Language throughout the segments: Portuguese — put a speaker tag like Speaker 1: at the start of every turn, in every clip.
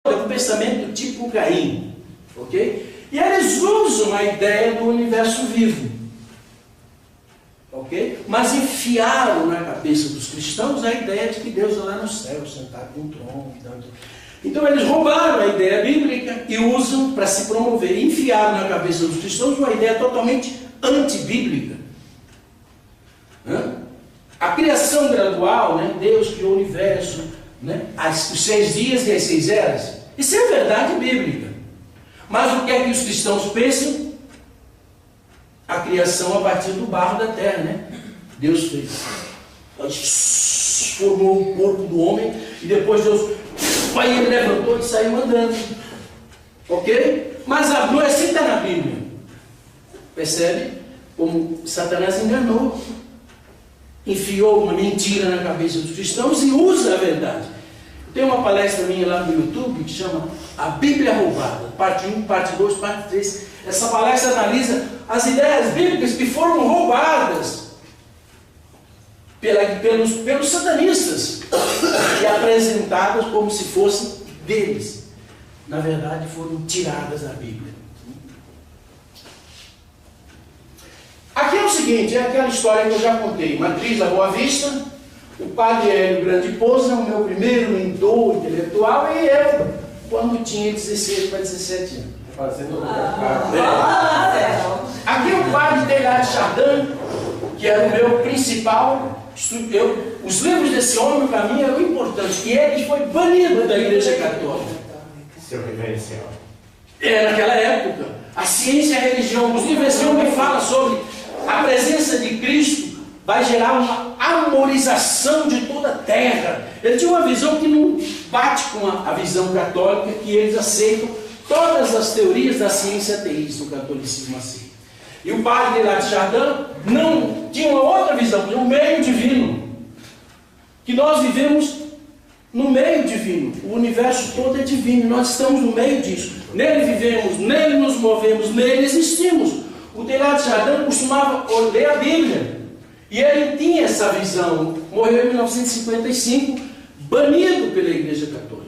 Speaker 1: é um pensamento tipo Caim, ok? E eles usam a ideia do universo vivo, ok? Mas enfiaram na cabeça dos cristãos a ideia de que Deus é lá no céu, sentado num trono. Então eles roubaram a ideia bíblica e usam para se promover. E enfiaram na cabeça dos cristãos uma ideia totalmente antibíblica. A criação gradual, né? Deus criou o universo, né? Os 6 dias e as 6 eras. Isso é verdade bíblica. Mas o que é que os cristãos pensam? A criação a partir do barro da terra, né? Deus fez. Formou o corpo do homem e depois Deus, aí ele levantou e saiu andando. Ok? Mas não é assim que está na Bíblia. Percebe? Como Satanás enganou. Enfiou uma mentira na cabeça dos cristãos e usa a verdade. Tem uma palestra minha lá no YouTube que chama A Bíblia Roubada, parte 1, parte 2, parte 3. Essa palestra analisa as ideias bíblicas que foram roubadas pelos satanistas e apresentadas como se fossem deles. Na verdade, foram tiradas da Bíblia. Aqui é o seguinte, é aquela história que eu já contei. Matriz da Boa Vista, o padre Hélio Grande Pousa, o meu primeiro mentor intelectual, e eu, quando tinha 16 para 17 anos. Aqui é o padre Teilhard Chardin, que era o meu principal. Os livros desse homem, para mim, eram importantes. E ele foi banido da Igreja Católica.
Speaker 2: Seu reverencial.
Speaker 1: Naquela época, a ciência e a religião. Os livros desse homem falam sobre a presença de Cristo vai gerar uma amorização de toda a terra. Ele tinha uma visão que não bate com a visão católica, que eles aceitam todas as teorias da ciência ateísta, o catolicismo aceita. E o padre Teilhard Chardin não tinha uma outra visão, um meio divino. Que nós vivemos no meio divino. O universo todo é divino, nós estamos no meio disso. Nele vivemos, nele nos movemos, nele existimos. O Teilhard Chardin costumava ler a Bíblia. E ele tinha essa visão. Morreu em 1955, banido pela Igreja Católica.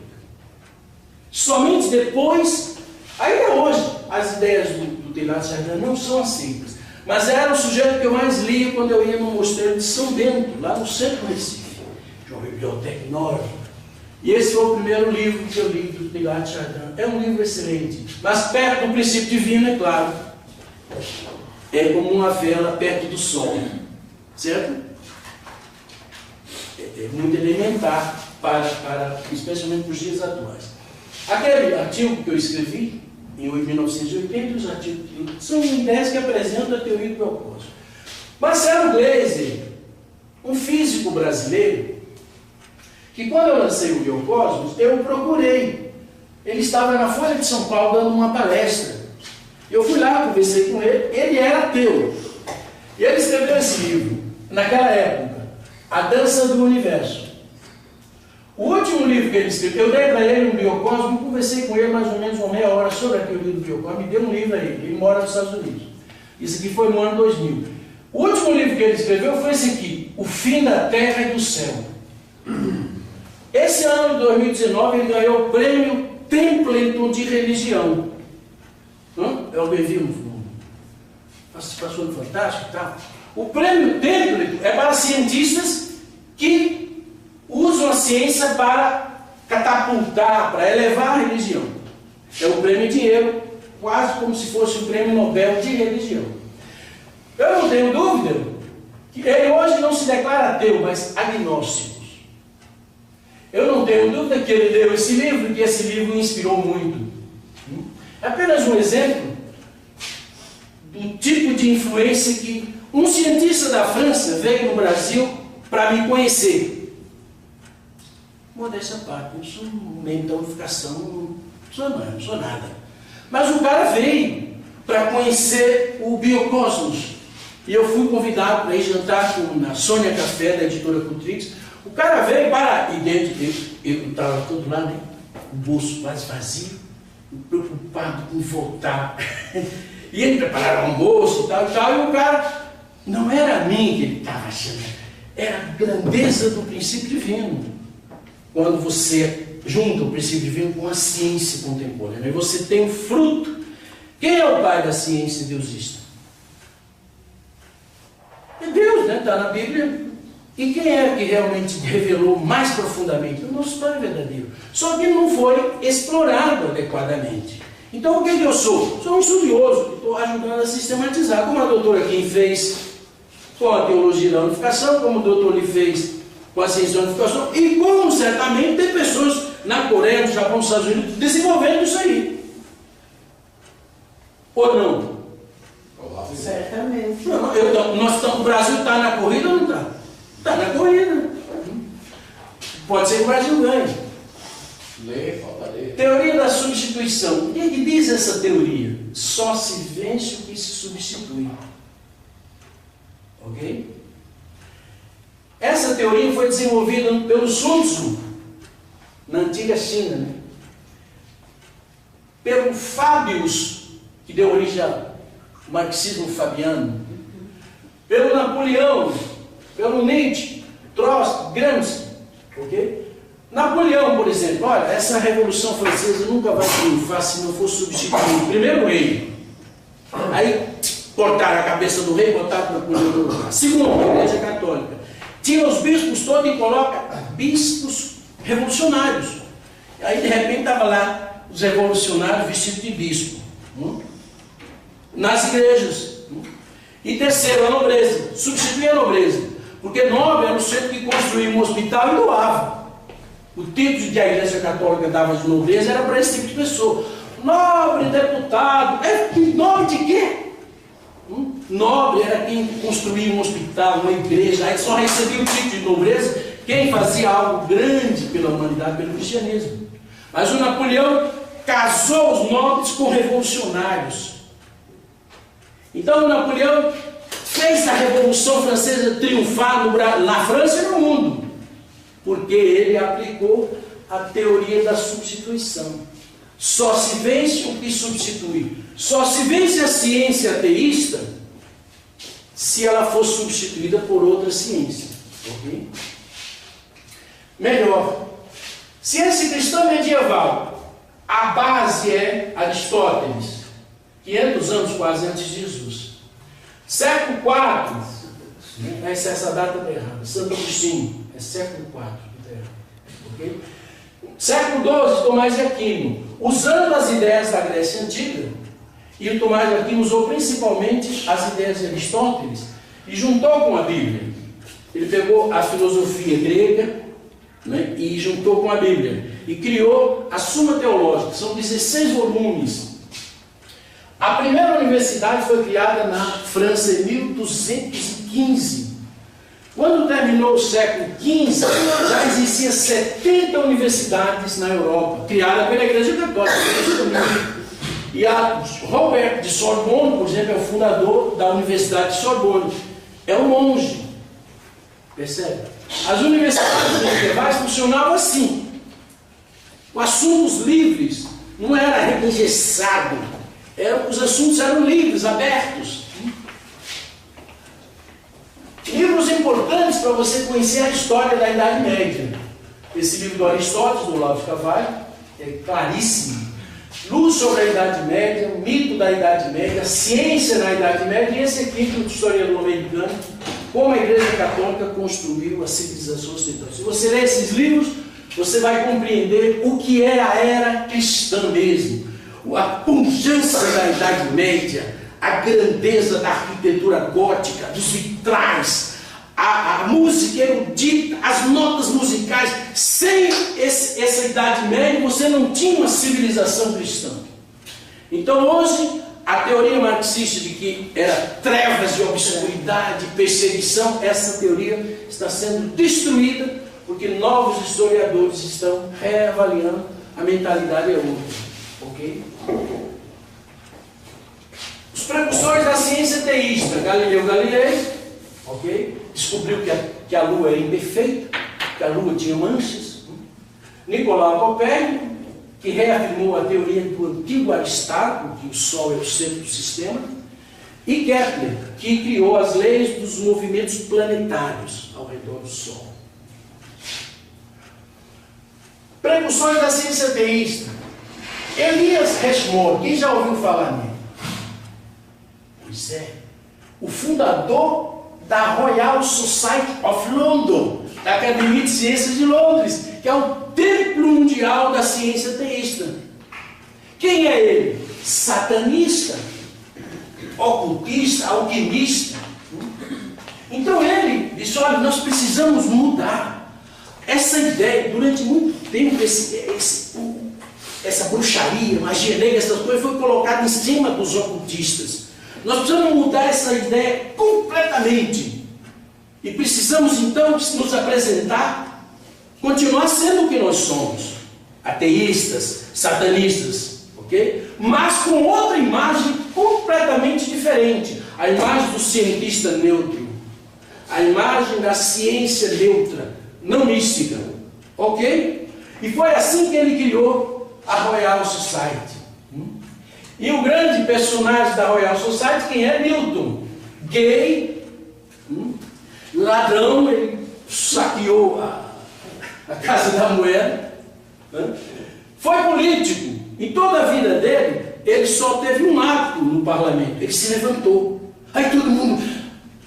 Speaker 1: Somente depois, ainda hoje, as ideias do Teilhard Chardin não são aceitas. Mas era o sujeito que eu mais lia quando eu ia no mosteiro de São Bento, lá no centro do Recife. De uma biblioteca enorme. E esse foi o primeiro livro que eu li do Teilhard Chardin. É um livro excelente. Mas perto do princípio divino, é claro. É como uma vela perto do sol. Certo? É muito elementar, especialmente para os dias atuais. Aquele artigo que eu escrevi em 1980, os artigos são ideias que apresentam a teoria do biocosmos. Marcelo Gleiser, um físico brasileiro, que quando eu lancei o biocosmos, eu o procurei. Ele estava na Folha de São Paulo dando uma palestra. Eu fui lá, conversei com ele, ele era ateu. E ele escreveu esse livro, naquela época, A Dança do Universo. O último livro que ele escreveu, eu dei para ele um biocosmo, conversei com ele mais ou menos uma meia hora sobre a teoria do biocosmo, me deu um livro a ele, ele mora nos Estados Unidos. Isso aqui foi no ano 2000. O último livro que ele escreveu foi esse aqui, O Fim da Terra e do Céu. Esse ano de 2019 ele ganhou o prêmio Templeton de Religião. Alguém viu? Passou no Fantástico e tal. O prêmio Templeton é para cientistas que usam a ciência para catapultar, para elevar a religião. É um prêmio em dinheiro, quase como se fosse o prêmio Nobel de religião. Eu não tenho dúvida que ele hoje não se declara ateu, mas agnóstico. Eu não tenho dúvida que ele leu esse livro, que esse livro o inspirou muito. É apenas um exemplo do tipo de influência que um cientista da França veio no Brasil para me conhecer. Modéstia à parte, não sou mentalificação, não sou nada. Mas o cara veio para conhecer o biocosmos. E eu fui convidado para ir jantar com a Sônia Café, da editora Cultrix. O cara veio para... E dentro dele, eu estava todo lá, né? O bolso quase vazio, preocupado com voltar. E ele preparava o almoço e tal, e o cara... Não era a mim que ele estava achando, era a grandeza do princípio divino. Quando você junta o princípio divino com a ciência contemporânea. E você tem o fruto. Quem é o pai da ciência deusista? É Deus, né? Está na Bíblia. E quem é que realmente revelou mais profundamente? O nosso Pai verdadeiro. Só que não foi explorado adequadamente. Então o que eu sou? Sou um estudioso, que estou ajudando a sistematizar, como a doutora Kim fez com a teologia da unificação, como o doutor Lee fez com a ciência da unificação, e como certamente tem pessoas na Coreia, no Japão, nos Estados Unidos, desenvolvendo isso aí. Ou não?
Speaker 3: Certamente.
Speaker 1: Não, o Brasil está na corrida ou não está? Está na corrida. Pode ser que o Brasil ganhe.
Speaker 2: Falta ler.
Speaker 1: Teoria da substituição. O que é que diz essa teoria? Só se vence o que se substitui. Ok? Essa teoria foi desenvolvida pelo Sun Tzu, na antiga China, né? Pelo Fabius, que deu origem ao marxismo fabiano, pelo Napoleão, pelo Nietzsche, Trotsky, Gramsci, ok? Napoleão, por exemplo, olha, essa Revolução Francesa nunca vai triunfar se não for substituir primeiro o rei. Aí cortaram a cabeça do rei, botaram para o segundo, a Igreja Católica. Tira os bispos todos e coloca bispos revolucionários. Aí de repente estava lá os revolucionários vestidos de bispo. Nas igrejas. E terceiro, a nobreza. Substituir a nobreza. Porque nobre era o centro que construía um hospital e doava. O título que a Igreja Católica dava de nobreza era para esse tipo de pessoa. Nobre, deputado. Nobre de quê? Nobre era quem construía um hospital, uma igreja. Aí só recebia o título de nobreza quem fazia algo grande pela humanidade, pelo cristianismo. Mas o Napoleão casou os nobres com revolucionários. Então o Napoleão fez a Revolução Francesa triunfar na França e no mundo, porque ele aplicou a teoria da substituição. Só se vence o que substitui. Só se vence a ciência ateísta se ela for substituída por outra ciência. Ok? Melhor, ciência cristã medieval, a base é Aristóteles, 500 anos quase antes de Jesus. Século IV, essa data está errada, Santo Agostinho, é século IV, está errado. Ok? Século XII, Tomás de Aquino, usando as ideias da Grécia Antiga, e o Tomás de Aquino usou principalmente as ideias de Aristóteles e juntou com a Bíblia. Ele pegou a filosofia grega, né, e juntou com a Bíblia e criou a Suma Teológica. São 16 volumes. A primeira universidade foi criada na França em 1215. Quando terminou o século XV, já existiam 70 universidades na Europa, criadas pela Igreja Católica. E a Robert de Sorbonne, por exemplo, é o fundador da Universidade de Sorbonne. É um monge. Percebe? As universidades medievais funcionavam assim. Os assuntos livres, não era engessado. Os assuntos eram livres, abertos. Livros importantes para você conhecer a história da Idade Média. Esse livro do Aristóteles, do Olavo de Carvalho, é claríssimo. Luz sobre a Idade Média, o mito da Idade Média, a ciência na Idade Média, e esse aqui do historiador americano, como a Igreja Católica construiu a civilização ocidental. Se você ler esses livros, você vai compreender o que é a era cristã mesmo. A pujança da Idade Média, a grandeza da arquitetura gótica, dos vitrais, a música erudita, as notas musicais. Sem essa Idade Média, você não tinha uma civilização cristã. Então hoje, a teoria marxista de que era trevas de obscuridade, perseguição, essa teoria está sendo destruída porque novos historiadores estão reavaliando a mentalidade é outra. Ok? Os precursores da ciência teísta, Galileu Galilei, ok? Descobriu que a Lua era imperfeita, que a Lua tinha manchas. Nicolau Copérnico, que reafirmou a teoria do antigo Aristarco, que o Sol é o centro do sistema, e Kepler, que criou as leis dos movimentos planetários ao redor do Sol. precursores da ciência teísta. Elias Rushmore, quem já ouviu falar nele? Pois é, o fundador da Royal Society of London, da Academia de Ciências de Londres, que é o templo mundial da ciência teísta. Quem é ele? Satanista, ocultista, alquimista. Então ele disse, olha, nós precisamos mudar essa ideia. Durante muito tempo essa bruxaria, magia negra, essas coisas foi colocada em cima dos ocultistas. Nós precisamos mudar essa ideia completamente. E precisamos então nos apresentar, continuar sendo o que nós somos. Ateístas, satanistas, ok? Mas com outra imagem completamente diferente. A imagem do cientista neutro. A imagem da ciência neutra, não mística. Ok? E foi assim que ele criou a Royal Society. E o grande personagem da Royal Society, quem é? Newton. Gay, ladrão, ele saqueou a Casa da Moeda. Foi político. Em toda a vida dele, ele só teve um ato no parlamento. Ele se levantou. Aí todo mundo,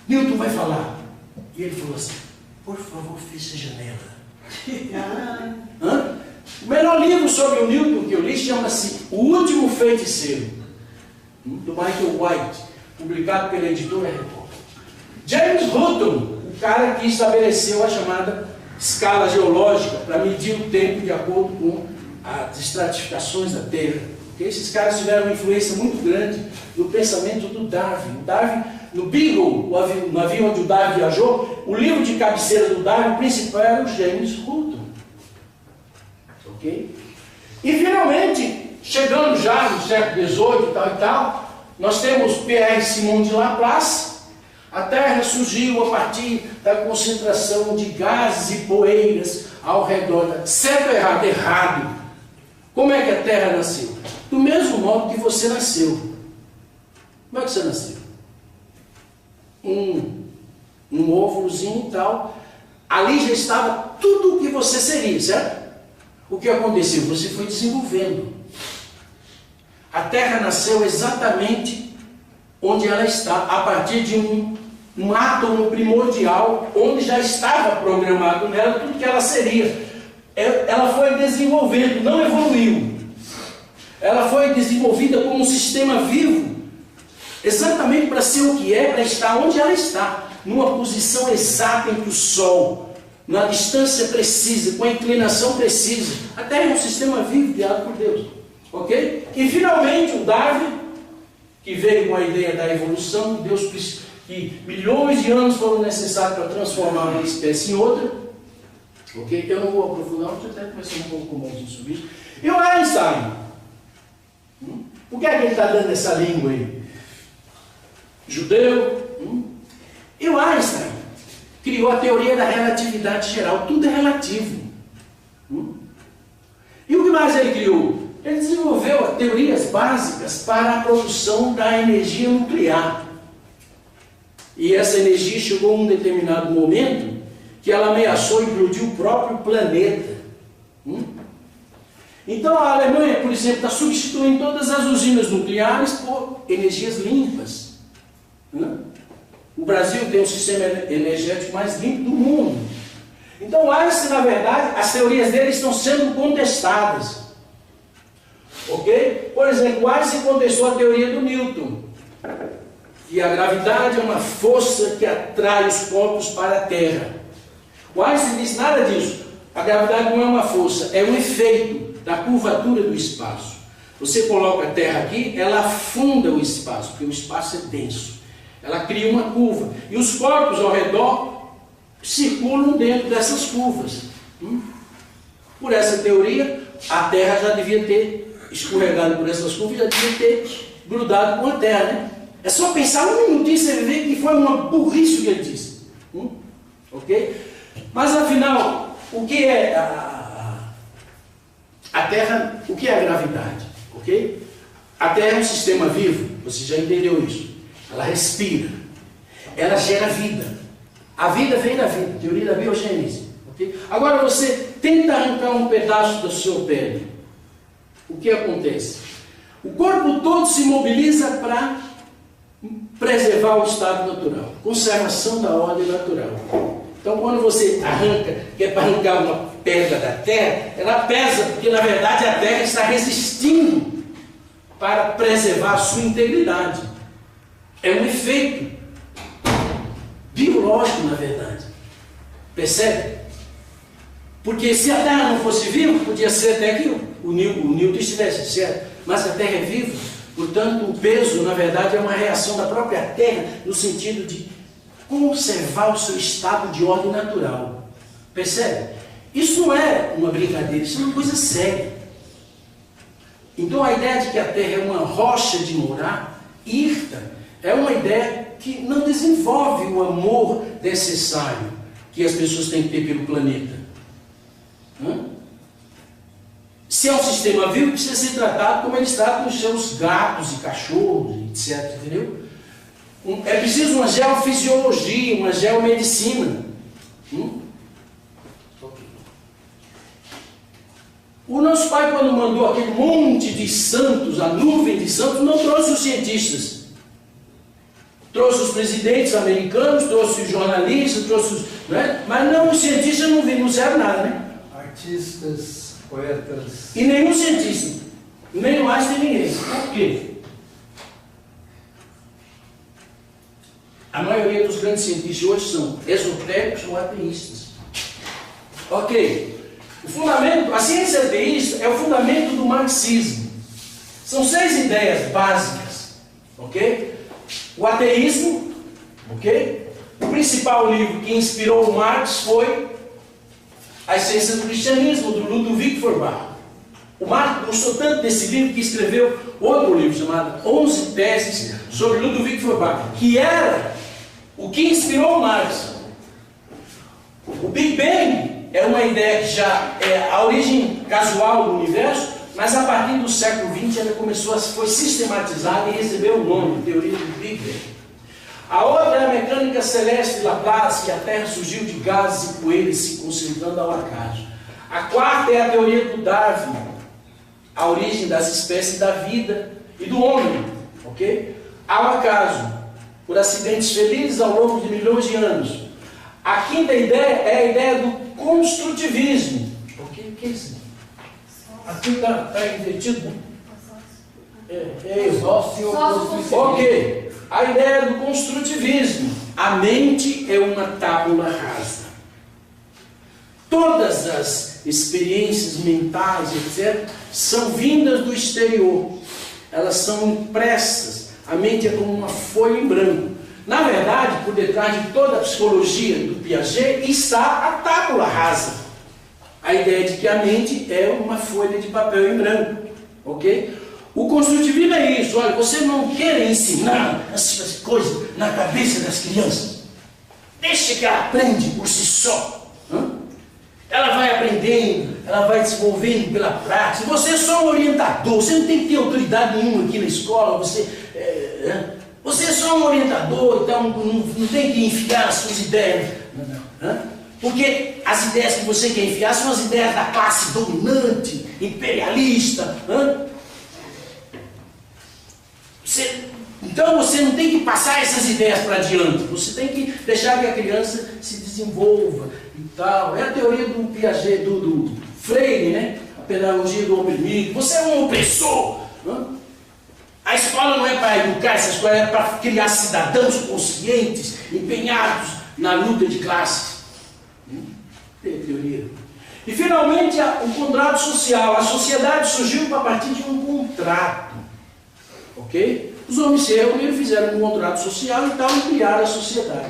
Speaker 1: Newton vai falar. E ele falou assim, por favor, feche a janela. O melhor livro sobre o Newton que eu li chama-se O Último Feiticeiro, do Michael White, publicado pela editora Record. James Hutton, o cara que estabeleceu a chamada escala geológica para medir o tempo de acordo com as estratificações da Terra. Porque esses caras tiveram uma influência muito grande no pensamento do Darwin. O Darwin, no Beagle, o navio onde o Darwin viajou, o livro de cabeceira do Darwin, o principal era o James Hutton. Ok? E finalmente, chegando já no século XVIII e tal, nós temos Pierre Simon de Laplace. A Terra surgiu a partir da concentração de gases e poeiras ao redor. Certo ou errado? Errado. Como é que a Terra nasceu? Do mesmo modo que você nasceu. Como é que você nasceu? Um óvulozinho e tal. Ali já estava tudo o que você seria, certo? O que aconteceu? Você foi desenvolvendo. A Terra nasceu exatamente onde ela está, a partir de um átomo primordial, onde já estava programado nela tudo que ela seria. Ela foi desenvolvendo, não evoluiu. Ela foi desenvolvida como um sistema vivo, exatamente para ser o que é, para estar onde ela está, numa posição exata entre o Sol, na distância precisa, com a inclinação precisa. A Terra é um sistema vivo criado por Deus. Ok? E finalmente o Darwin, que veio com a ideia da evolução, que Deus que milhões de anos foram necessários para transformar uma espécie em outra. Ok? Eu não vou aprofundar, vou até conversar um pouco mais sobre isso. E o Einstein? Por que é que ele está dando essa língua aí? Judeu? E o Einstein criou a teoria da relatividade geral. Tudo é relativo. E o que mais ele criou? Ele desenvolveu teorias básicas para a produção da energia nuclear. E essa energia chegou a um determinado momento que ela ameaçou implodir o próprio planeta. Então a Alemanha, por exemplo, está substituindo todas as usinas nucleares por energias limpas. O Brasil tem o sistema energético mais limpo do mundo. Então Einstein, na verdade, as teorias dele estão sendo contestadas. Ok? Por exemplo, Einstein contestou a teoria do Newton, que a gravidade é uma força que atrai os corpos para a Terra. O Einstein disse nada disso. A gravidade não é uma força, é um efeito da curvatura do espaço. Você coloca a Terra aqui, ela afunda o espaço, porque o espaço é denso. Ela cria uma curva. E os corpos ao redor circulam dentro dessas curvas. Por essa teoria, a Terra já devia ter escorregado por essas curvas, já devia ter grudado com a Terra, né? É só pensar um minutinho e você vê que foi uma burrice o que ele disse. Ok? Mas afinal, o que é a Terra? O que é a gravidade? Ok? A Terra é um sistema vivo, você já entendeu isso. Ela respira, ela gera vida. A vida vem da vida, teoria da biogênese. Okay? Agora você tenta arrancar um pedaço da sua pele, o que acontece? O corpo todo se mobiliza para preservar o estado natural, conservação da ordem natural. Então, quando você arranca, que é para arrancar uma pedra da terra, ela pesa, porque na verdade a terra está resistindo para preservar a sua integridade. É um efeito biológico, na verdade. Percebe? Porque se a terra não fosse viva, podia ser até que o Newton estivesse certo, mas a terra é viva, portanto o peso, na verdade, é uma reação da própria terra, no sentido de conservar o seu estado de ordem natural. Percebe? Isso não é uma brincadeira, isso é uma coisa séria. Então a ideia de que a terra é uma rocha de morar, irta, é uma ideia que não desenvolve o amor necessário que as pessoas têm que ter pelo planeta. Se é um sistema vivo, precisa ser tratado como eles tratam os seus gatos e cachorros, etc. Entendeu? É preciso uma geofisiologia, uma geomedicina. O nosso pai, quando mandou aquele monte de santos, a nuvem de santos, não trouxe os cientistas. Trouxe os presidentes americanos, trouxe os jornalistas, trouxe os... Né? Mas não, os cientistas não fizeram nada, né?
Speaker 3: Artistas, poetas...
Speaker 1: E nenhum cientista. Nem mais nem ninguém. Por quê? A maioria dos grandes cientistas hoje são esotéricos ou ateístas. Ok. O fundamento, a ciência ateísta é o fundamento do marxismo. São 6 ideias básicas. Ok? O ateísmo, ok? O principal livro que inspirou o Marx foi A Essência do Cristianismo, do Ludwig Feuerbach. O Marx gostou tanto desse livro que escreveu outro livro chamado 11 Teses sobre Ludwig Feuerbach, que era o que inspirou o Marx. O Big Bang é uma ideia que já é a origem casual do universo, mas a partir do século XX ela foi sistematizada e recebeu o nome, teoria do Big Bang. A outra é a mecânica celeste de Laplace, que a Terra surgiu de gases e poeiras se concentrando ao acaso. A quarta é a teoria do Darwin, a origem das espécies da vida e do homem, ok? Ao acaso, por acidentes felizes ao longo de milhões de anos. A quinta ideia é a ideia do construtivismo. Ok? O que é isso? Aqui está invertido. Ok. A ideia do construtivismo. A mente é uma tábula rasa. Todas as experiências mentais, etc., são vindas do exterior. Elas são impressas. A mente é como uma folha em branco. Na verdade, por detrás de toda a psicologia do Piaget está a tábula rasa. A ideia de que a mente é uma folha de papel em branco. Ok? O construtivismo é isso. Olha, você não quer ensinar essas coisas na cabeça das crianças. Deixa que ela aprende por si só. Ela vai aprendendo, ela vai desenvolvendo pela prática. Você é só um orientador, você não tem que ter autoridade nenhuma aqui na escola. Você é só um orientador, então não tem que enfiar as suas ideias. Porque as ideias que você quer enfiar são as ideias da classe dominante, imperialista. Então você não tem que passar essas ideias para adiante. Você tem que deixar que a criança se desenvolva e tal. É a teoria do Piaget, do Freire, né? A pedagogia do oprimido. Você é um opressor. A escola não é para educar, essa escola é para criar cidadãos conscientes, empenhados na luta de classes. Tem teoria. E finalmente o contrato social. A sociedade surgiu a partir de um contrato. Ok? Os homens se reuniram, fizeram um contrato social e tal, e criaram a sociedade.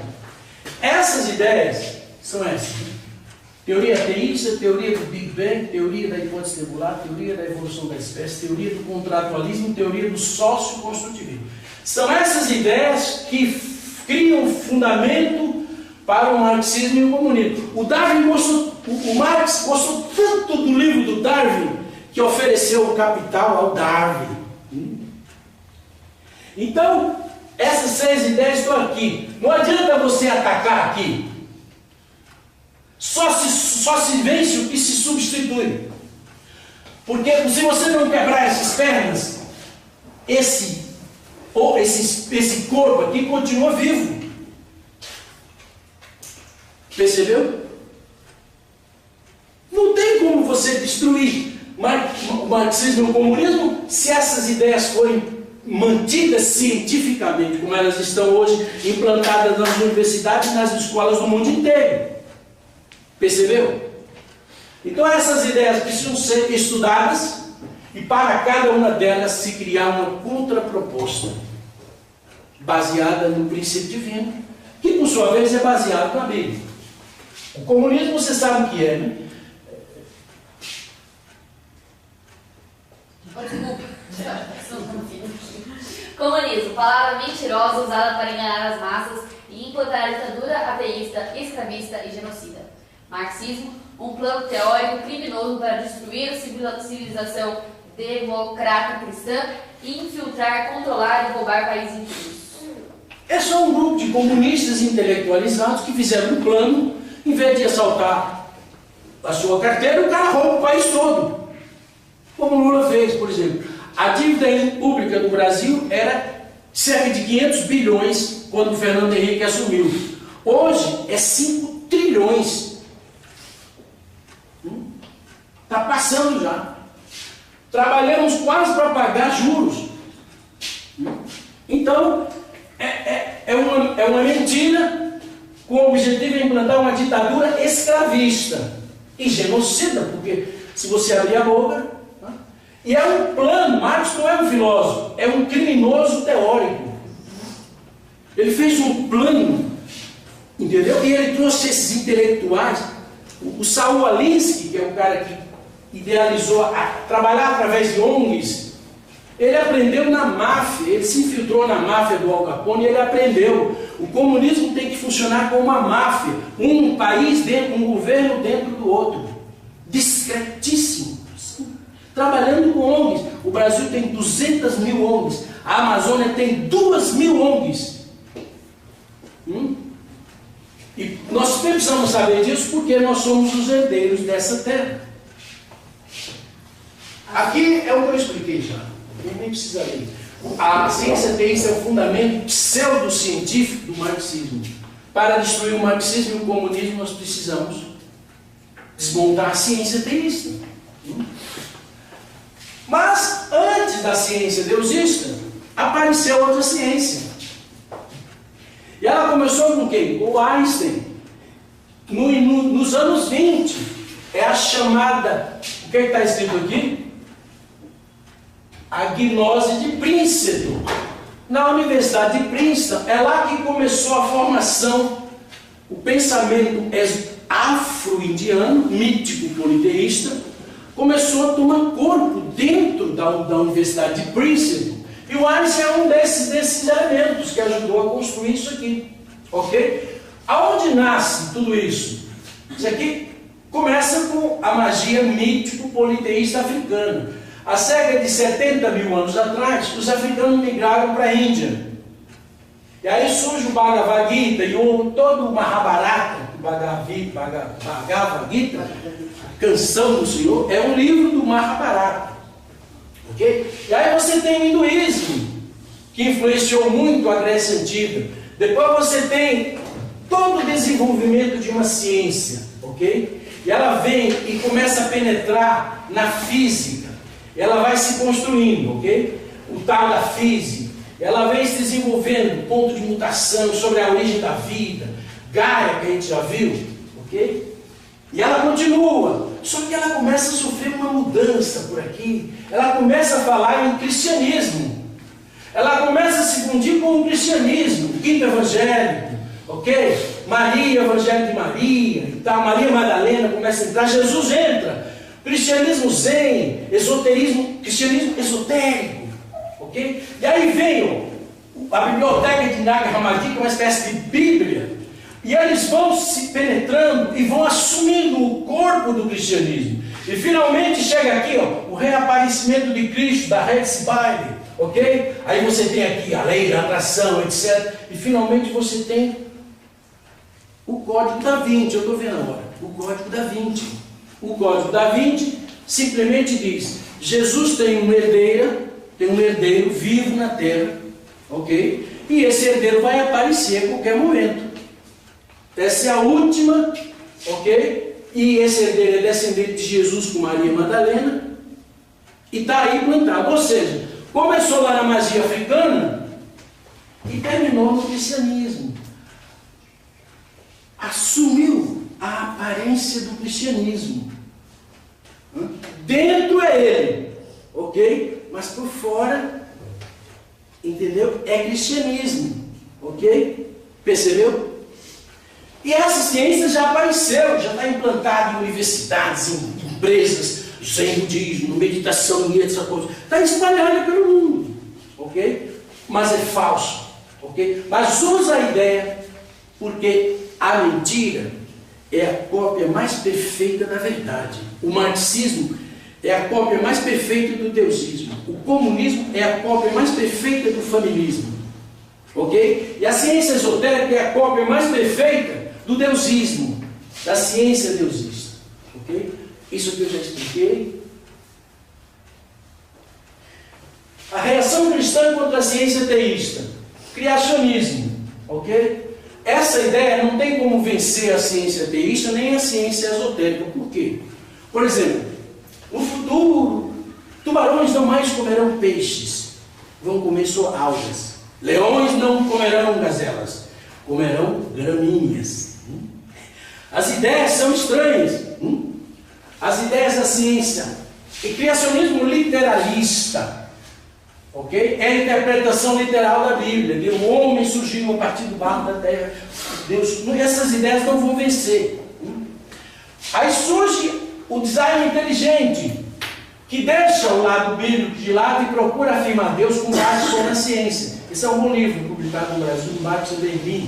Speaker 1: Essas ideias são essas. Teoria ateísta, teoria do Big Bang, teoria da hipótese tabular, teoria da evolução da espécie, teoria do contratualismo, teoria do sócio-construtivismo. São essas ideias que criam fundamento para o marxismo e o comunismo. O Marx gostou tanto do livro do Darwin que ofereceu o Capital ao Darwin. Então, essas 6 ideias estão aqui. Não adianta você atacar aqui. Só se vence o que se substitui. Porque se você não quebrar essas pernas, esse corpo aqui continua vivo. Percebeu? Não tem como você destruir o marxismo e o comunismo se essas ideias forem mantidas cientificamente, como elas estão hoje implantadas nas universidades e nas escolas do mundo inteiro. Percebeu? Então essas ideias precisam ser estudadas e para cada uma delas se criar uma contraproposta baseada no princípio divino, que por sua vez é baseado na Bíblia. O comunismo você sabe o que é, né?
Speaker 4: Comunismo, palavra mentirosa usada para enganar as massas e implantar a ditadura ateísta, escravista e genocida. Marxismo, um plano teórico criminoso para destruir a civilização democrata cristã e infiltrar, controlar e roubar países inteiros.
Speaker 1: É só um grupo de comunistas intelectualizados que fizeram um plano, em vez de assaltar a sua carteira, o cara rouba o país todo. Como o Lula fez, por exemplo. A dívida pública do Brasil era cerca de 500 bilhões quando o Fernando Henrique assumiu. Hoje é 5 trilhões. Está passando já. Trabalhamos quase para pagar juros. Então, é uma mentira com o objetivo de implantar uma ditadura escravista e genocida, porque se você abrir a boca... E é um plano, Marx não é um filósofo, é um criminoso teórico. Ele fez um plano, entendeu? E ele trouxe esses intelectuais. O Saul Alinsky, que é o cara que idealizou trabalhar através de ONGs, ele aprendeu na máfia, ele se infiltrou na máfia do Al Capone e ele aprendeu. O comunismo tem que funcionar como uma máfia, um país dentro, um governo dentro do outro, discretíssimo. Trabalhando com ONGs. O Brasil tem 200 mil ONGs. A Amazônia tem 2.000 ONGs. E nós precisamos saber disso porque nós somos os herdeiros dessa terra. Aqui é o que eu expliquei já. Nem precisa ler. A ciência teísta é o fundamento pseudocientífico do marxismo. Para destruir o marxismo e o comunismo, nós precisamos desmontar a ciência teísta. Mas, antes da ciência deusista, apareceu outra ciência. E ela começou com quem? Com o Einstein. Nos anos 20, é a chamada, o que está escrito aqui? A gnose de Princeton. Na Universidade de Princeton, é lá que começou a formação, o pensamento afro-indiano, mítico politeísta, começou a tomar corpo dentro da Universidade de Princeton. E o Einstein é um desses elementos que ajudou a construir isso aqui. Ok? Aonde nasce tudo isso? Isso aqui começa com a magia mítico-politeísta africana. Há cerca de 70 mil anos atrás, os africanos migraram para a Índia. E aí surge o Bhagavad Gita e todo o Mahabharata, Bhagavad Gita, Canção do Senhor, é um livro do Mahabharata. Ok? E aí você tem o hinduísmo, que influenciou muito a Grécia Antiga. Depois você tem todo o desenvolvimento de uma ciência. Ok? E ela vem e começa a penetrar na física. Ela vai se construindo, ok? O tal da física. Ela vem se desenvolvendo, ponto de mutação sobre a origem da vida. Gaia, que a gente já viu, ok? E ela continua, só que ela começa a sofrer uma mudança por aqui. Ela começa a falar em cristianismo. Ela começa a se fundir com o cristianismo, o quinto evangélico, ok? Maria, evangelho de Maria e tal. Maria Madalena começa a entrar, Jesus entra. Cristianismo zen, esoterismo, cristianismo esotérico, ok? E aí vem a biblioteca de Nag Hammadi, que é uma espécie de Bíblia. E eles vão se penetrando e vão assumindo o corpo do cristianismo. E finalmente chega aqui, ó, o reaparecimento de Cristo, da Red Bible, ok? Aí você tem aqui a lei da atração, etc. E finalmente você tem o código da Vinci, eu estou vendo agora. o Código da Vinci. O Código da Vinci simplesmente diz: Jesus tem um herdeiro vivo na terra, ok? E esse herdeiro vai aparecer a qualquer momento. Essa é a última, ok? E esse herdeiro é descendente de Jesus com Maria Madalena e está aí plantado. Ou seja, começou lá na magia africana e terminou no cristianismo. Assumiu a aparência do cristianismo. Dentro é ele, ok? Mas por fora, entendeu? É cristianismo, ok? Percebeu? E essa ciência já apareceu, já está implantada em universidades, em empresas, zen budismo, meditação e essa coisa. Está espalhada pelo mundo, ok? Mas é falso, ok? Mas usa a ideia, porque a mentira é a cópia mais perfeita da verdade. O marxismo é a cópia mais perfeita do teosismo. O comunismo é a cópia mais perfeita do familismo. Ok? E a ciência esotérica é a cópia mais perfeita do deusismo, da ciência deusista. Ok? Isso que eu já expliquei. A reação cristã contra a ciência teísta. Criacionismo. Ok? Essa ideia não tem como vencer a ciência teísta nem a ciência esotérica. Por quê? Por exemplo, no futuro, tubarões não mais comerão peixes, vão comer só algas. Leões não comerão gazelas, comerão gramíneas. As ideias são estranhas. As ideias da ciência. E criacionismo literalista. Ok? É a interpretação literal da Bíblia. De um homem surgiu a partir do barro da terra. Deus, essas ideias não vão vencer. Aí surge o design inteligente, que deixa o lado bíblico de lado e procura afirmar Deus com base só na ciência. Esse é um bom livro publicado no Brasil, do Max Weber.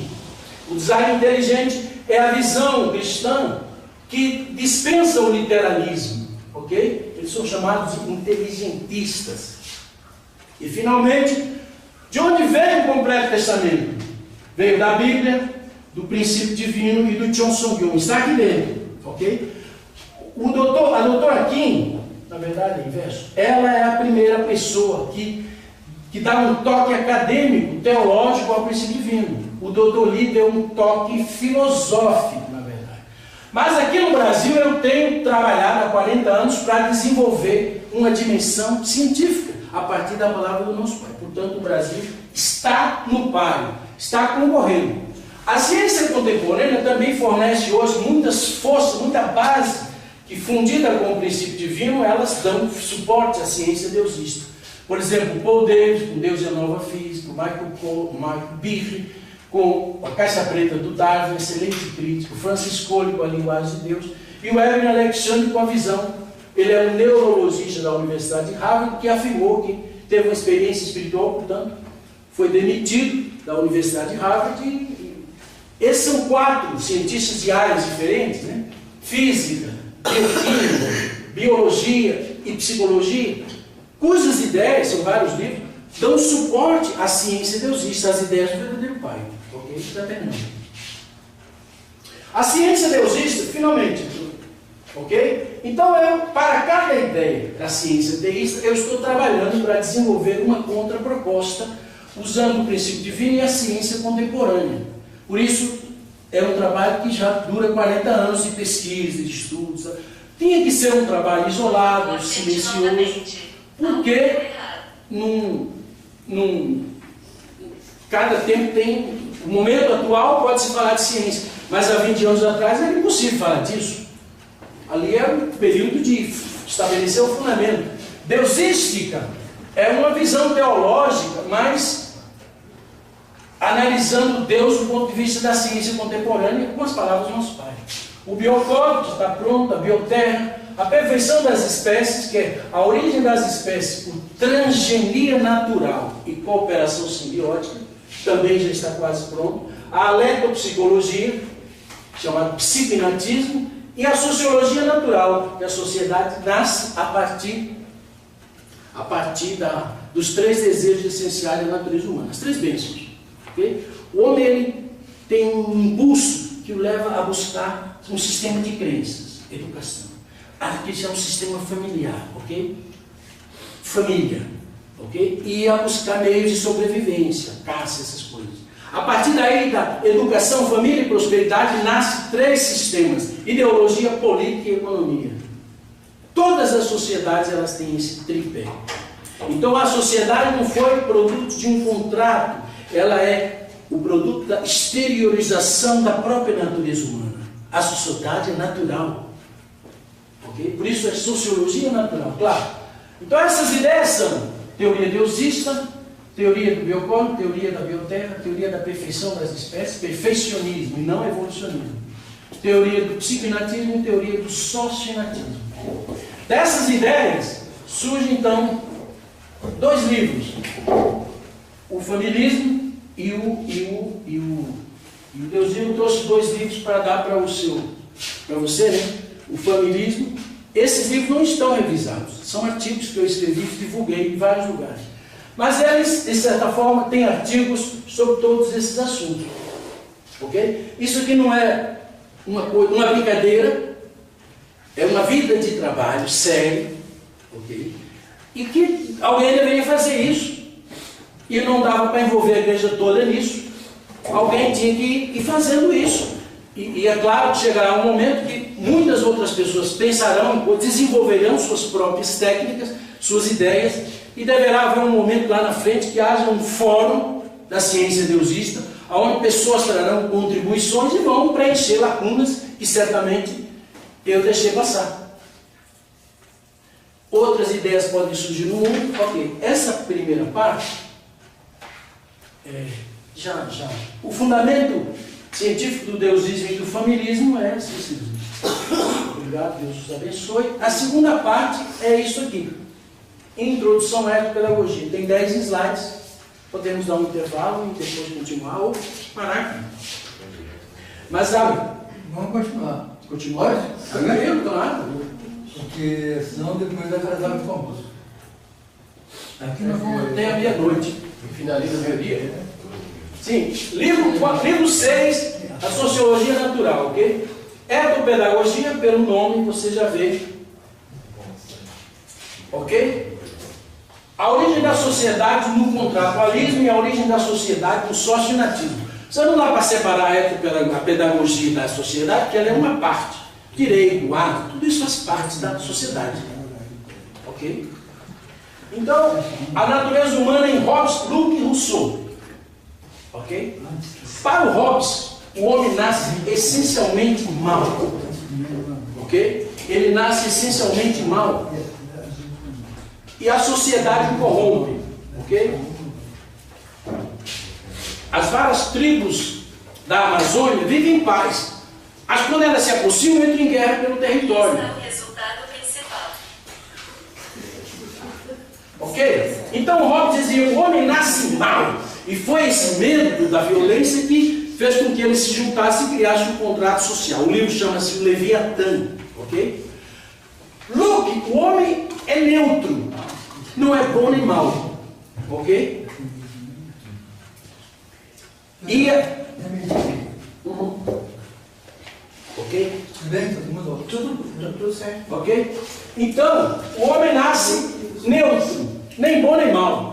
Speaker 1: O design inteligente é a visão cristã que dispensa o literalismo. Ok? Eles são chamados de inteligentistas. E finalmente, de onde veio o Completo Testamento? Veio da Bíblia, do princípio divino e do Johnson-Young. Está aqui dentro, ok? A doutora Kim, na verdade é inverso, ela é a primeira pessoa que dá um toque acadêmico, teológico ao princípio divino. O doutor Lee deu um toque filosófico, na verdade. Mas aqui no Brasil eu tenho trabalhado há 40 anos para desenvolver uma dimensão científica a partir da palavra do nosso Pai. Portanto, o Brasil está no páreo, está concorrendo. A ciência contemporânea também fornece hoje muitas forças, muita base, que fundida com o princípio divino, elas dão suporte à ciência deusista. Por exemplo, Paul Davies, com Deus e a Nova Física, Michael Behe, com a Caixa Preta do Darwin, excelente crítico, Francis Cole com a Linguagem de Deus, e o Evan Alexander com a visão. Ele é um neurologista da Universidade de Harvard, que afirmou que teve uma experiência espiritual, portanto, foi demitido da Universidade de Harvard. E esses são 4 cientistas de áreas diferentes, né? Física, bioquímica, biologia e psicologia, cujas ideias, são vários livros, dão suporte à ciência deusista, às ideias do verdadeiro Pai. Ok? Está terminando. A ciência deusista, finalmente, ok? Então, para cada ideia da ciência deísta, eu estou trabalhando para desenvolver uma contraproposta, usando o princípio divino e a ciência contemporânea. Por isso, é um trabalho que já dura 40 anos de pesquisa, de estudos. Tinha que ser um trabalho isolado, silencioso, porque cada tempo tem... O momento atual pode-se falar de ciência, mas há 20 anos atrás era impossível falar disso. Ali era um período de estabelecer o fundamento. Deusística é uma visão teológica, mas analisando Deus do ponto de vista da ciência contemporânea com as palavras do nosso Pai. O biocódigo está pronto, a bioterra, a perfeição das espécies, que é a origem das espécies por transgenia natural e cooperação simbiótica, também já está quase pronto. A aletopsicologia, chamada psicoinatismo, e a sociologia natural, que a sociedade nasce a partir dos 3 desejos essenciais da natureza humana, as 3 bênçãos. Okay? O homem ele tem um impulso que o leva a buscar um sistema de crenças, educação. Aqui é um sistema familiar, ok? Família, ok? E ia buscar meios de sobrevivência, caça, essas coisas. A partir daí, da educação, família e prosperidade, nasce 3 sistemas: ideologia, política e economia. Todas as sociedades, elas têm esse tripé. Então, a sociedade não foi produto de um contrato, ela é o produto da exteriorização da própria natureza humana. A sociedade é natural. Okay? Por isso é sociologia natural, claro. Então essas ideias são teoria deusista, teoria do biocolo, teoria da bioterra, teoria da perfeição das espécies, perfeccionismo e não evolucionismo. Teoria do psicoinatismo e teoria do socioinatismo. Dessas ideias surgem então 2 livros. O familismo e o deusismo. Trouxe 2 livros para dar para você, né? O familismo. Esses livros não estão revisados, são artigos que eu escrevi e divulguei em vários lugares. Mas eles, de certa forma, têm artigos sobre todos esses assuntos. Ok? Isso aqui não é uma brincadeira, é uma vida de trabalho sério, ok? E que alguém deveria fazer isso, e não dava para envolver a igreja toda nisso. Alguém tinha que ir fazendo isso. E é claro que chegará um momento que muitas outras pessoas pensarão, desenvolverão suas próprias técnicas, suas ideias, e deverá haver um momento lá na frente que haja um fórum da ciência deusista, onde pessoas trarão contribuições e vão preencher lacunas que certamente eu deixei passar. Outras ideias podem surgir no mundo. Ok, essa primeira parte, o fundamento científico do deusismo e do familismo é esse. Obrigado, Deus os abençoe. A segunda parte é isso aqui. Introdução à ecopedagogia. Tem 10 slides. Podemos dar um intervalo e depois continuar ou parar aqui. Mas sabe?
Speaker 3: Vamos continuar.
Speaker 1: Continuar? Tranquilo, claro.
Speaker 3: Porque senão depois vai atrasar o concurso.
Speaker 1: Aqui nós vamos até a meia-noite.
Speaker 2: E finaliza o meio-dia.
Speaker 1: Sim, livro 6, a sociologia natural, ok? Ecopedagogia, pelo nome você já vê. Ok? A origem da sociedade no contratualismo e a origem da sociedade no socionatismo. Você não dá para separar a pedagogia da sociedade, porque ela é uma parte. Direito, ato, tudo isso faz parte da sociedade. Ok? Então, a natureza humana em Hobbes, Locke e Rousseau. Ok? Para o Hobbes, o homem nasce essencialmente mau. Ok? Ele nasce essencialmente mau. E a sociedade o corrompe. Ok? As várias tribos da Amazônia vivem em paz. Mas quando elas se aproximam, entram em guerra pelo território. Ok? Então Hobbes dizia: o homem nasce mau. E foi esse medo da violência que fez com que ele se juntasse e criasse um contrato social. O livro chama-se O Leviatã. Ok? Locke, o homem é neutro. Não é bom nem mau. Ok? E... Ok? Tudo certo. Ok? Então, o homem nasce neutro. Nem bom nem mau.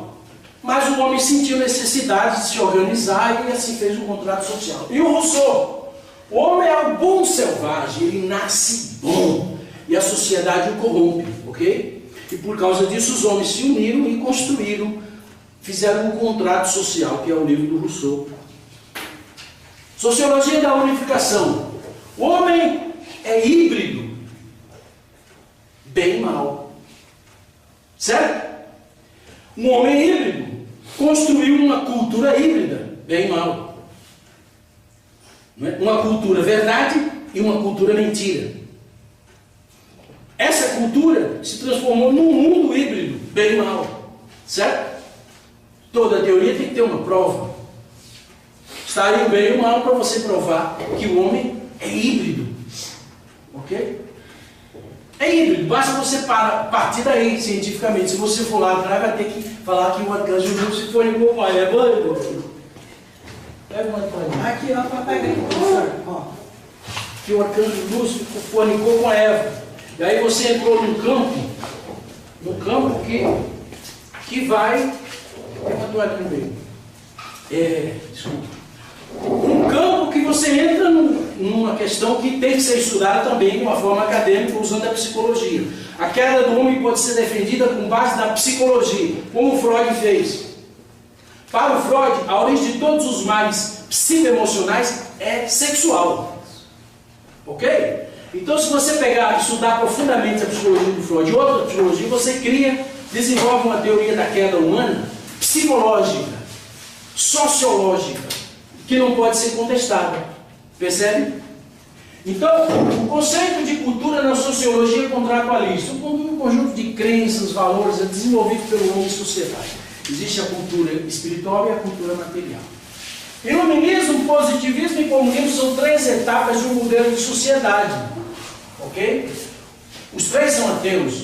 Speaker 1: Mas o homem sentiu necessidade de se organizar e assim fez um contrato social. E o Rousseau? O homem é um bom selvagem. Ele nasce bom. E a sociedade o corrompe. Ok? E por causa disso os homens se uniram e construíram, fizeram um contrato social, que é o livro do Rousseau. Sociologia da unificação. O homem é híbrido. Bem e mal. Certo? Um homem híbrido construiu uma cultura híbrida. Bem e mal. Uma cultura verdade e uma cultura mentira. Essa cultura se transformou num mundo híbrido, bem e mal. Certo? Toda teoria tem que ter uma prova. Estaria o bem e o mal para você provar que o homem é híbrido. Ok? É híbrido. Basta você partir daí cientificamente. Se você for lá atrás, vai ter que falar que o arcanjo se for igual ao pai. É bom? Pega uma toalha.
Speaker 5: Aqui, ó, papai, ó.
Speaker 1: que o arcanjo Lúcifer fornicou com Eva. E aí você entrou num campo que vai... Tem uma toalha no meio. Desculpa. Um campo que você entra numa questão que tem que ser estudada também de uma forma acadêmica, usando a psicologia. A queda do homem pode ser defendida com base na psicologia, como Freud fez. Para o Freud, a origem de todos os males psicoemocionais é sexual. Ok? Então, se você pegar e estudar profundamente a psicologia do Freud e outra psicologia, você desenvolve uma teoria da queda humana psicológica, sociológica, que não pode ser contestada. Percebe? Então, o conceito de cultura na sociologia é contratualista. Um conjunto de crenças, valores é desenvolvido pelo homem em sociedade. Existe a cultura espiritual e a cultura material. Iluminismo, positivismo e comunismo são 3 etapas de um modelo de sociedade. Ok? Os 3 são ateus.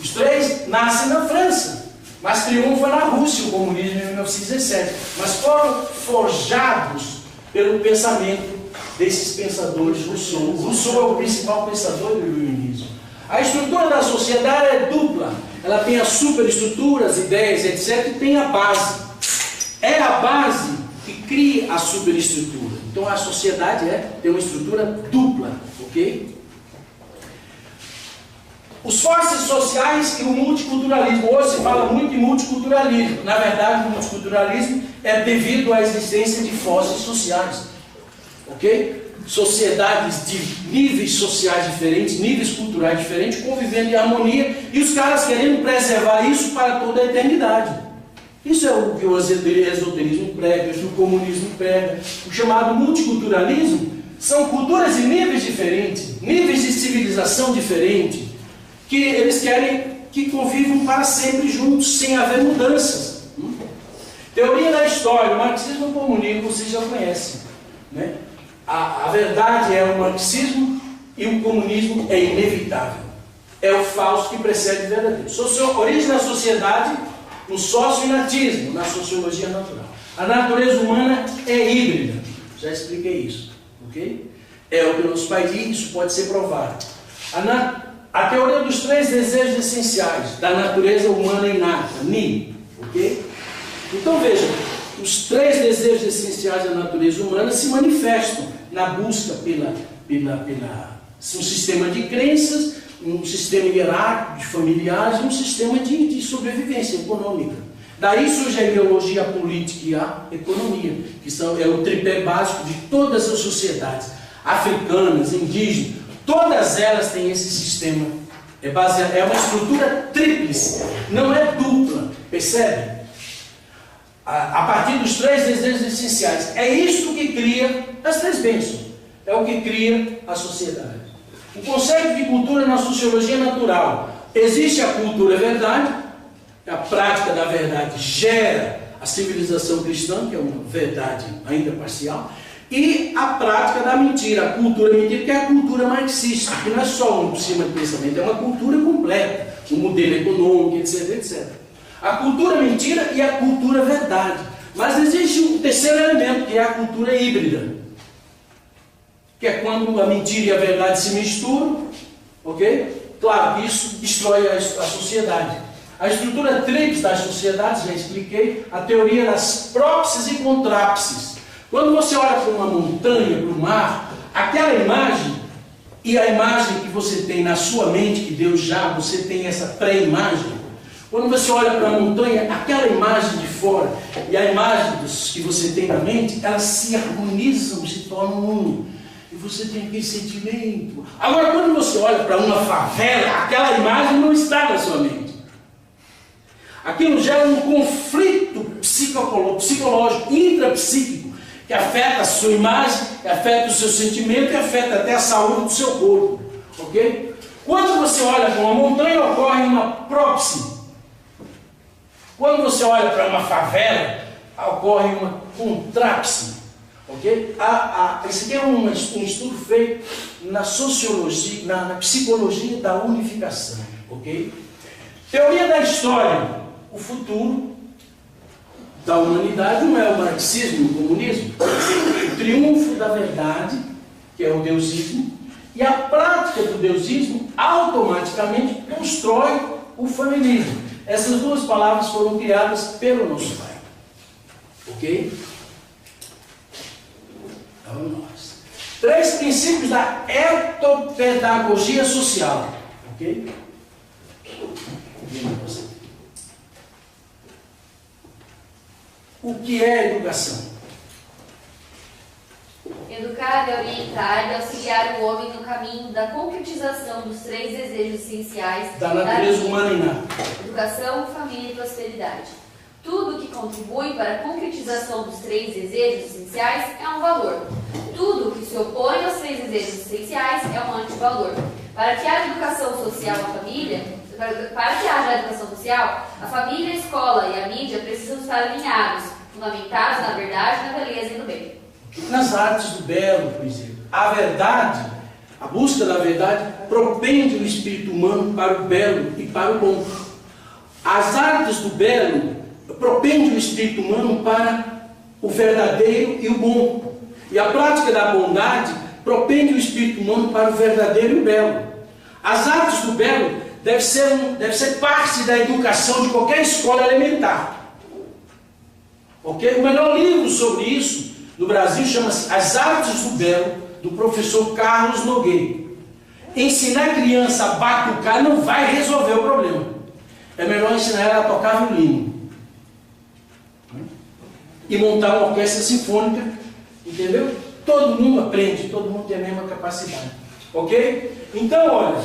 Speaker 1: Os 3 nascem na França, mas triunfa na Rússia o comunismo em 1917. Mas foram forjados pelo pensamento desses pensadores Rousseau. Rousseau é o principal pensador do iluminismo. A estrutura da sociedade é dupla. Ela tem a superestrutura, as ideias, etc. E tem a base. É a base que cria a superestrutura. Então a sociedade tem uma estrutura dupla. Ok? Os forças sociais e o multiculturalismo. Hoje se fala muito em multiculturalismo. Na verdade, o multiculturalismo é devido à existência de forças sociais. Ok? Sociedades de níveis sociais diferentes, níveis culturais diferentes, convivendo em harmonia, e os caras querendo preservar isso para toda a eternidade. Isso é o que o esoterismo prega, o comunismo prega. O chamado multiculturalismo são culturas de níveis diferentes, níveis de civilização diferentes, que eles querem que convivam para sempre juntos, sem haver mudanças. Teoria da história, o marxismo e o comunismo vocês já conhecem, né? A verdade é o marxismo e o comunismo é inevitável. É o falso que precede o verdadeiro. Origem da sociedade no socio-inatismo, na sociologia natural. A natureza humana é híbrida. Já expliquei isso. Ok? É o que o nosso pai diz, isso pode ser provado. A teoria dos 3 desejos essenciais da natureza humana inata, NI. Ok? Então veja, os 3 desejos essenciais da natureza humana se manifestam na busca um sistema de crenças, um sistema hierárquico de familiares, um sistema de sobrevivência econômica. Daí surge a ideologia política e a economia, que é o tripé básico de todas as sociedades, africanas, indígenas, todas elas têm esse sistema. É uma estrutura tríplice, não é dupla, percebe? A partir dos 3 desejos essenciais. É isso que cria as 3 bênçãos. É o que cria a sociedade. O conceito de cultura na sociologia natural. Existe a cultura verdade, a prática da verdade gera a civilização cristã, que é uma verdade ainda parcial, e a prática da mentira, a cultura mentira, que é a cultura marxista, que não é só um sistema de pensamento, é uma cultura completa, um modelo econômico, etc, etc. A cultura mentira e a cultura verdade. Mas existe um terceiro elemento, que é a cultura híbrida. Que é quando a mentira e a verdade se misturam. Ok? Claro que isso destrói a sociedade. A estrutura tríplice das sociedades, já expliquei, a teoria das própsis e contrápsis. Quando você olha para uma montanha, para o mar, aquela imagem e a imagem que você tem na sua mente, que Deus você tem essa pré-imagem. Quando você olha para a montanha, aquela imagem de fora e a imagem que você tem na mente, elas se harmonizam, se tornam um. E você tem aquele sentimento. Agora, quando você olha para uma favela, aquela imagem não está na sua mente. Aquilo gera um conflito psicológico, intrapsíquico, que afeta a sua imagem, que afeta o seu sentimento, que afeta até a saúde do seu corpo. Ok? Quando você olha para uma montanha, ocorre uma própse. Quando você olha para uma favela, ocorre uma contrápse. Ok? Esse aqui é um estudo feito na sociologia, na psicologia da unificação. Ok? Teoria da história. O futuro da humanidade não é o marxismo e o comunismo. O triunfo da verdade, que é o deusismo, E a prática do deusismo automaticamente constrói o familismo. Essas duas palavras foram criadas pelo nosso Pai. Ok? Então, nós. 3 princípios da etopedagogia social. Ok? O que é educação?
Speaker 4: Educar é orientar e auxiliar o homem no caminho da concretização dos 3 desejos essenciais
Speaker 1: Da natureza
Speaker 4: vida:
Speaker 1: humana inata.
Speaker 4: educação, família e prosperidade. Tudo que contribui para a concretização dos 3 desejos essenciais é um valor. Tudo que se opõe aos 3 desejos essenciais é um antivalor. Para que haja educação social à família, para que haja educação social, a família, a escola e a mídia precisam estar alinhados, fundamentados na verdade, na beleza e no bem.
Speaker 1: Nas artes do belo, por exemplo, a verdade, a busca da verdade, propende o espírito humano para o belo e para o bom. As artes do belo propende o espírito humano para o verdadeiro e o bom. E a prática da bondade propende o espírito humano para o verdadeiro e o belo. As artes do belo deve ser parte da educação de qualquer escola elementar. Ok? O melhor livro sobre isso no Brasil chama-se As Artes do Belo, do professor Carlos Nogueira. Ensinar a criança a batucar não vai resolver o problema. É melhor ensinar ela a tocar violino e montar uma orquestra sinfônica, entendeu? Todo mundo aprende, todo mundo tem a mesma capacidade. Ok? Então, olha,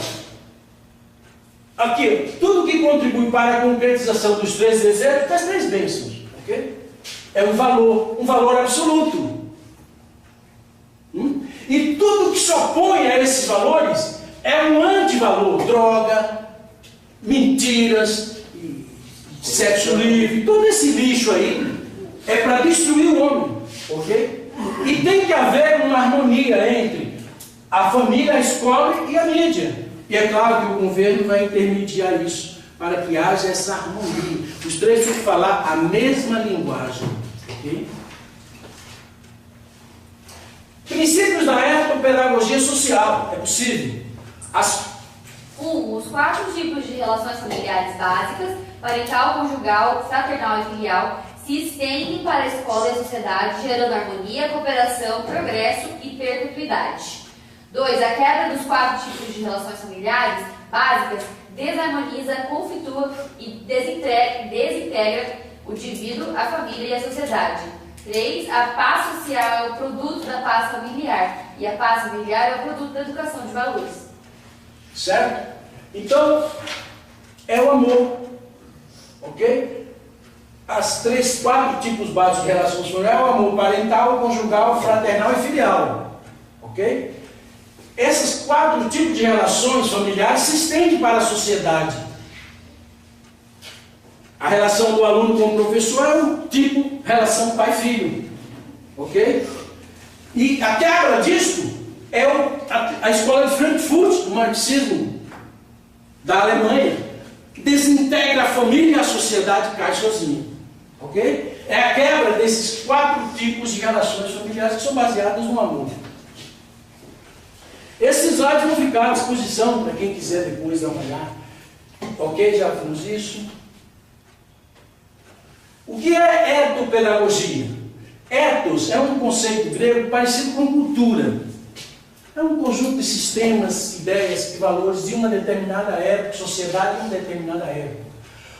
Speaker 1: aqui, tudo que contribui para a concretização dos 3 desejos, das 3 bênçãos, ok? É um valor absoluto. E tudo que se opõe a esses valores é um antivalor. Droga, mentiras, sexo livre, todo esse lixo aí é para destruir o homem, ok? E tem que haver uma harmonia entre a família, a escola e a mídia. E é claro que o governo vai intermediar isso para que haja essa harmonia. Os 3 têm que falar a mesma linguagem. Okay? Princípios da etopedagogia social. É possível.
Speaker 4: Os 4 tipos de relações familiares básicas, parental, conjugal, fraternal e filial, se estendem para a escola e a sociedade, gerando harmonia, cooperação, progresso e perpetuidade. 2. A quebra dos 4 tipos de relações familiares básicas desarmoniza, conflitua e desintegra o indivíduo, a família e a sociedade. 3. A paz social é o produto da paz familiar, e a paz familiar é o produto da educação de valores.
Speaker 1: Certo? Então, é o amor. Ok? As 4 tipos básicos de relações familiares é o amor parental, conjugal, fraternal e filial. Ok? Esses 4 tipos de relações familiares se estendem para a sociedade. A relação do aluno com o professor é um tipo relação pai-filho. Ok? E a quebra disso é a escola de Frankfurt, do marxismo da Alemanha, que desintegra a família e a sociedade cai sozinha. Ok? É a quebra desses 4 tipos de relações familiares que são baseadas no amor. Esses slides vão ficar à disposição para quem quiser depois dar uma olhada. Ok? Já vimos isso. O que é etopedagogia? Ethos é um conceito grego parecido com cultura. É um conjunto de sistemas, ideias e valores de uma determinada época, sociedade de uma determinada época.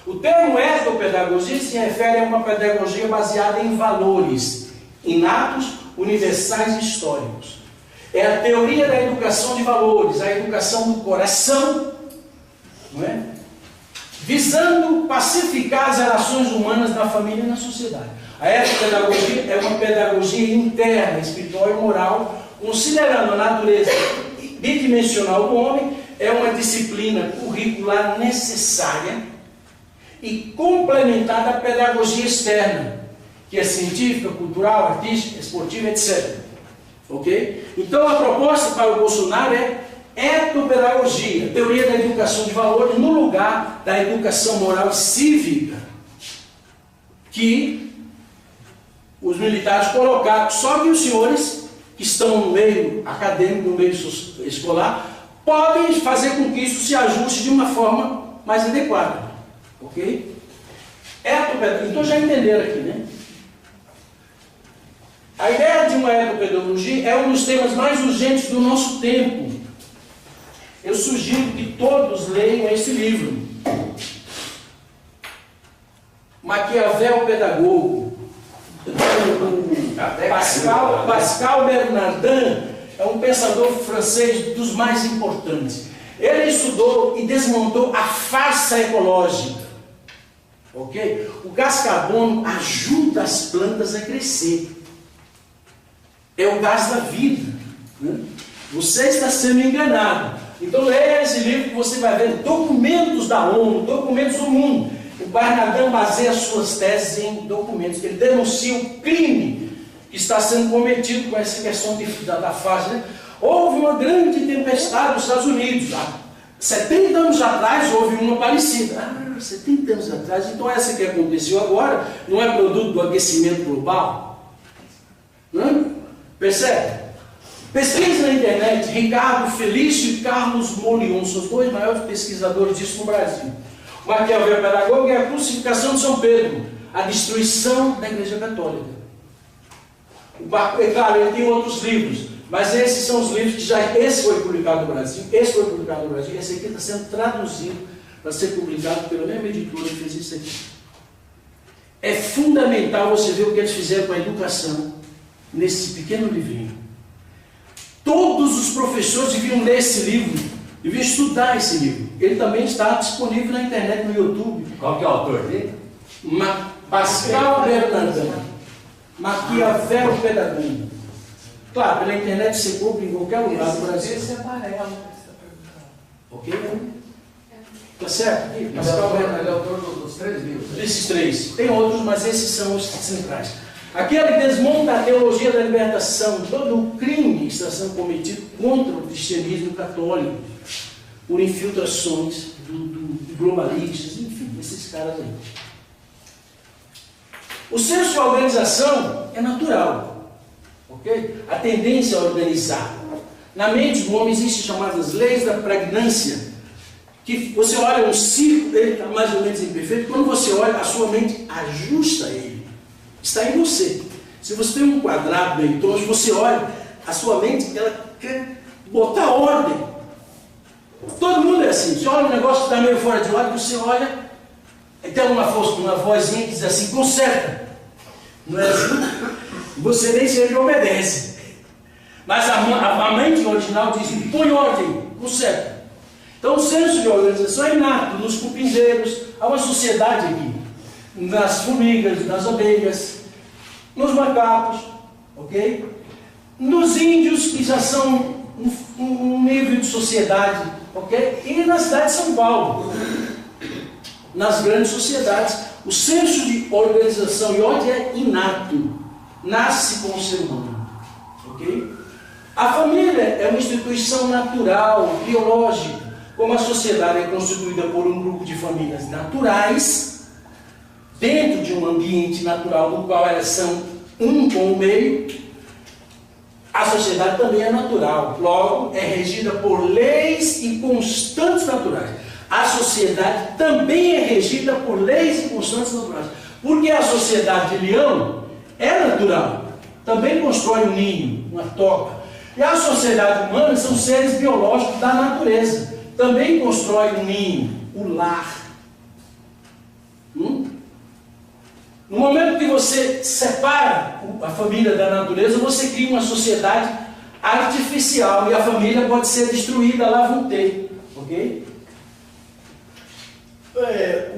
Speaker 1: O termo etopedagogia se refere a uma pedagogia baseada em valores inatos, universais e históricos. É a teoria da educação de valores, a educação do coração, não é? Visando pacificar as relações humanas na família e na sociedade. A etopedagogia é uma pedagogia interna, espiritual e moral, considerando a natureza bidimensional do homem, é uma disciplina curricular necessária e complementar da pedagogia externa, que é científica, cultural, artística, esportiva, etc. Ok? Então a proposta para o Bolsonaro é etopedagogia, teoria da educação de valores no lugar da educação moral e cívica que os militares colocaram. Só que os senhores que estão no meio acadêmico, no meio escolar, podem fazer com que isso se ajuste de uma forma mais adequada. Ok? Então já entenderam aqui, né? A ideia de uma ecopedagogia é um dos temas mais urgentes do nosso tempo. Eu sugiro que todos leiam esse livro. Maquiavel Pedagogo. Pascal Bernardin é um pensador francês dos mais importantes. Ele estudou e desmontou a farsa ecológica. Ok? O gás carbono ajuda as plantas a crescer. É o gás da vida. Né? Você está sendo enganado. Então leia esse livro que você vai ver documentos da ONU, documentos do mundo. O Bernardin baseia suas teses em documentos. Ele denuncia o crime que está sendo cometido com essa questão da fase. Né? Houve uma grande tempestade nos Estados Unidos. Há 70 anos atrás houve uma parecida. 70 anos atrás. Então essa que aconteceu agora não é produto do aquecimento global? Não? Percebe? Pesquisa na internet. Ricardo Felício e Carlos Molion são os dois maiores pesquisadores disso no Brasil. Maquiavel Pedagogo é a crucificação de São Pedro, a destruição da Igreja Católica. É claro, ele tem outros livros, mas esses são os livros que já... Esse foi publicado no Brasil, esse aqui está sendo traduzido para ser publicado pela mesma editora que fez isso aqui. É fundamental você ver o que eles fizeram com a educação nesse pequeno livrinho. Todos os professores deviam ler esse livro, deviam estudar esse livro. Ele também está disponível na internet, no YouTube.
Speaker 2: Qual que é o autor dele?
Speaker 1: Pascal Bernardin. Maquiavel Pedagogo. Claro, pela internet você compra em qualquer lugar do Brasil.
Speaker 3: Esse é amarelo.
Speaker 1: Ok? Tá certo?
Speaker 3: Ele é autor dos 3 livros.
Speaker 1: Esses 3. Tem outros, mas esses são os centrais. Aqui ele desmonta a teologia da libertação, todo o crime que está sendo cometido contra o cristianismo católico, por infiltrações do globalistas, enfim, esses caras aí. O senso de organização é natural, ok? A tendência a organizar. Na mente do homem existem chamadas leis da pregnância, que você olha um círculo, ele está mais ou menos imperfeito, quando você olha, a sua mente ajusta ele. Está em você. Se você tem um quadrado bem torto, você olha, a sua mente, ela quer botar ordem. Todo mundo é assim. Você olha um negócio que está meio fora de ordem, você olha, e tem uma vozinha que diz assim, conserta. Não é assim? Você nem sempre obedece. Mas a mente original diz, põe ordem, conserta. Então o senso de organização é inato nos cupinzeiros. Há uma sociedade aqui. Nas formigas, nas abelhas, nos macacos, ok? Nos índios, que já são um nível de sociedade, ok? E na cidade de São Paulo, nas grandes sociedades, o senso de organização e ordem é inato, nasce com o ser humano, ok? A família é uma instituição natural, biológica, como a sociedade é constituída por um grupo de famílias naturais, dentro de um ambiente natural no qual elas são um com o meio, a sociedade também é natural, logo é regida por leis e constantes naturais. A sociedade também é regida por leis e constantes naturais, porque a sociedade de leão é natural, também constrói um ninho, uma toca, e a sociedade humana são seres biológicos da natureza, também constrói um ninho, o lar. No momento que você separa a família da natureza, você cria uma sociedade artificial e a família pode ser destruída lá vão ter, ok?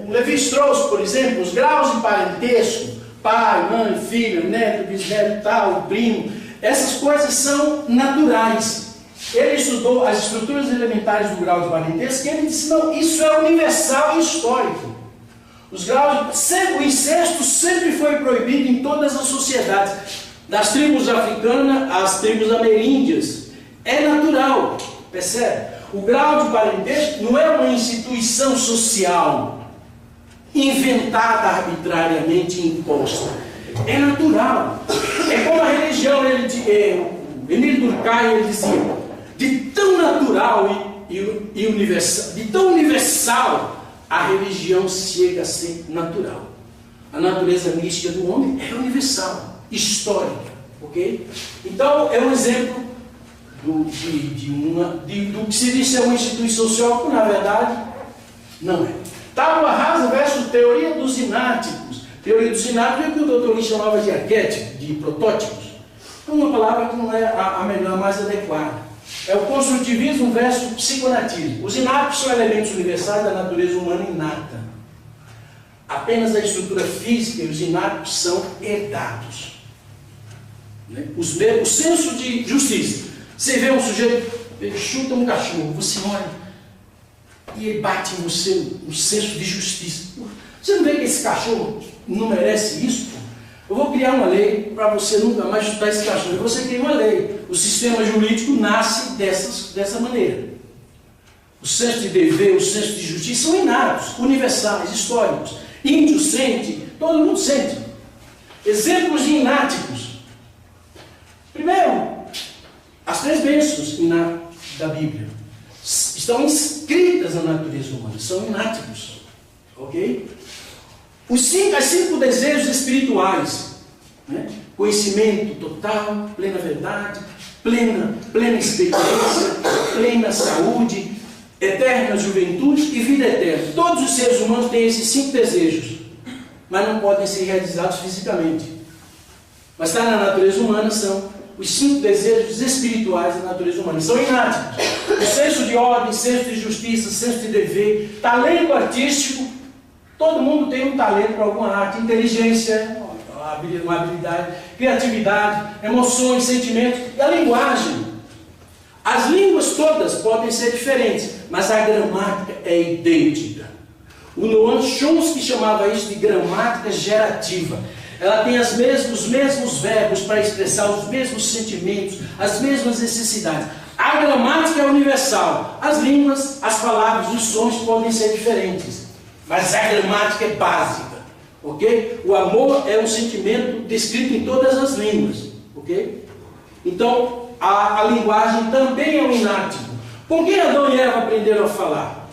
Speaker 1: O Levi-Strauss, por exemplo, os graus de parentesco, pai, mãe, filho, neto, bisneto, tal, primo, essas coisas são naturais. Ele estudou as estruturas elementares do grau de parentesco e ele disse, não, isso é universal e histórico. Os graus, o incesto sempre foi proibido em todas as sociedades, das tribos africanas às tribos ameríndias. É natural, percebe? O grau de parentesco não é uma instituição social inventada arbitrariamente e imposta. É natural. É como a religião, Emile Durkheim, ele dizia, de tão natural e universal, de tão universal, a religião chega a ser natural. A natureza mística do homem é universal, histórica, ok? Então, é um exemplo do que se diz ser uma instituição social, que na verdade não é. Tábula rasa versus teoria dos ináticos. Teoria dos ináticos é o que o doutor Lee chamava de arquétipo, de protótipos. É uma palavra que não é a melhor, mais adequada. É o construtivismo versus psiconatismo. Os ináticos são elementos universais da natureza humana inata. Apenas a estrutura física e os ináticos são herdados. O senso de justiça. Você vê um sujeito, ele chuta um cachorro, você olha e ele bate no senso de justiça. Você não vê que esse cachorro não merece isso? Eu vou criar uma lei para você nunca mais chutar esse cachorro. Você cria uma lei. O sistema jurídico nasce dessa maneira. O senso de dever, o senso de justiça são inatos, universais, históricos. Índio sente, todo mundo sente. Exemplos de ináticos. Primeiro, as 3 bênçãos da Bíblia estão inscritas na natureza humana, são ináticos. Ok? As 5 desejos espirituais, né? Conhecimento total, plena verdade, plena experiência, plena saúde, eterna juventude e vida eterna. Todos os seres humanos têm esses 5 desejos, mas não podem ser realizados fisicamente. Mas está na natureza humana, são os 5 desejos espirituais da natureza humana. São ináticos. O senso de ordem, senso de justiça, senso de dever, talento artístico. Todo mundo tem um talento para alguma arte. Inteligência, uma habilidade, criatividade, emoções, sentimentos e a linguagem. As línguas todas podem ser diferentes, mas a gramática é idêntica. O Noam Chomsky chamava isso de gramática gerativa. Ela tem os mesmos verbos para expressar os mesmos sentimentos, as mesmas necessidades. A gramática é universal. As línguas, as palavras, os sons podem ser diferentes, mas a gramática é básica. Ok? O amor é um sentimento descrito em todas as línguas. Ok? Então, a linguagem também é um inático. Com quem Adão e Eva aprenderam a falar?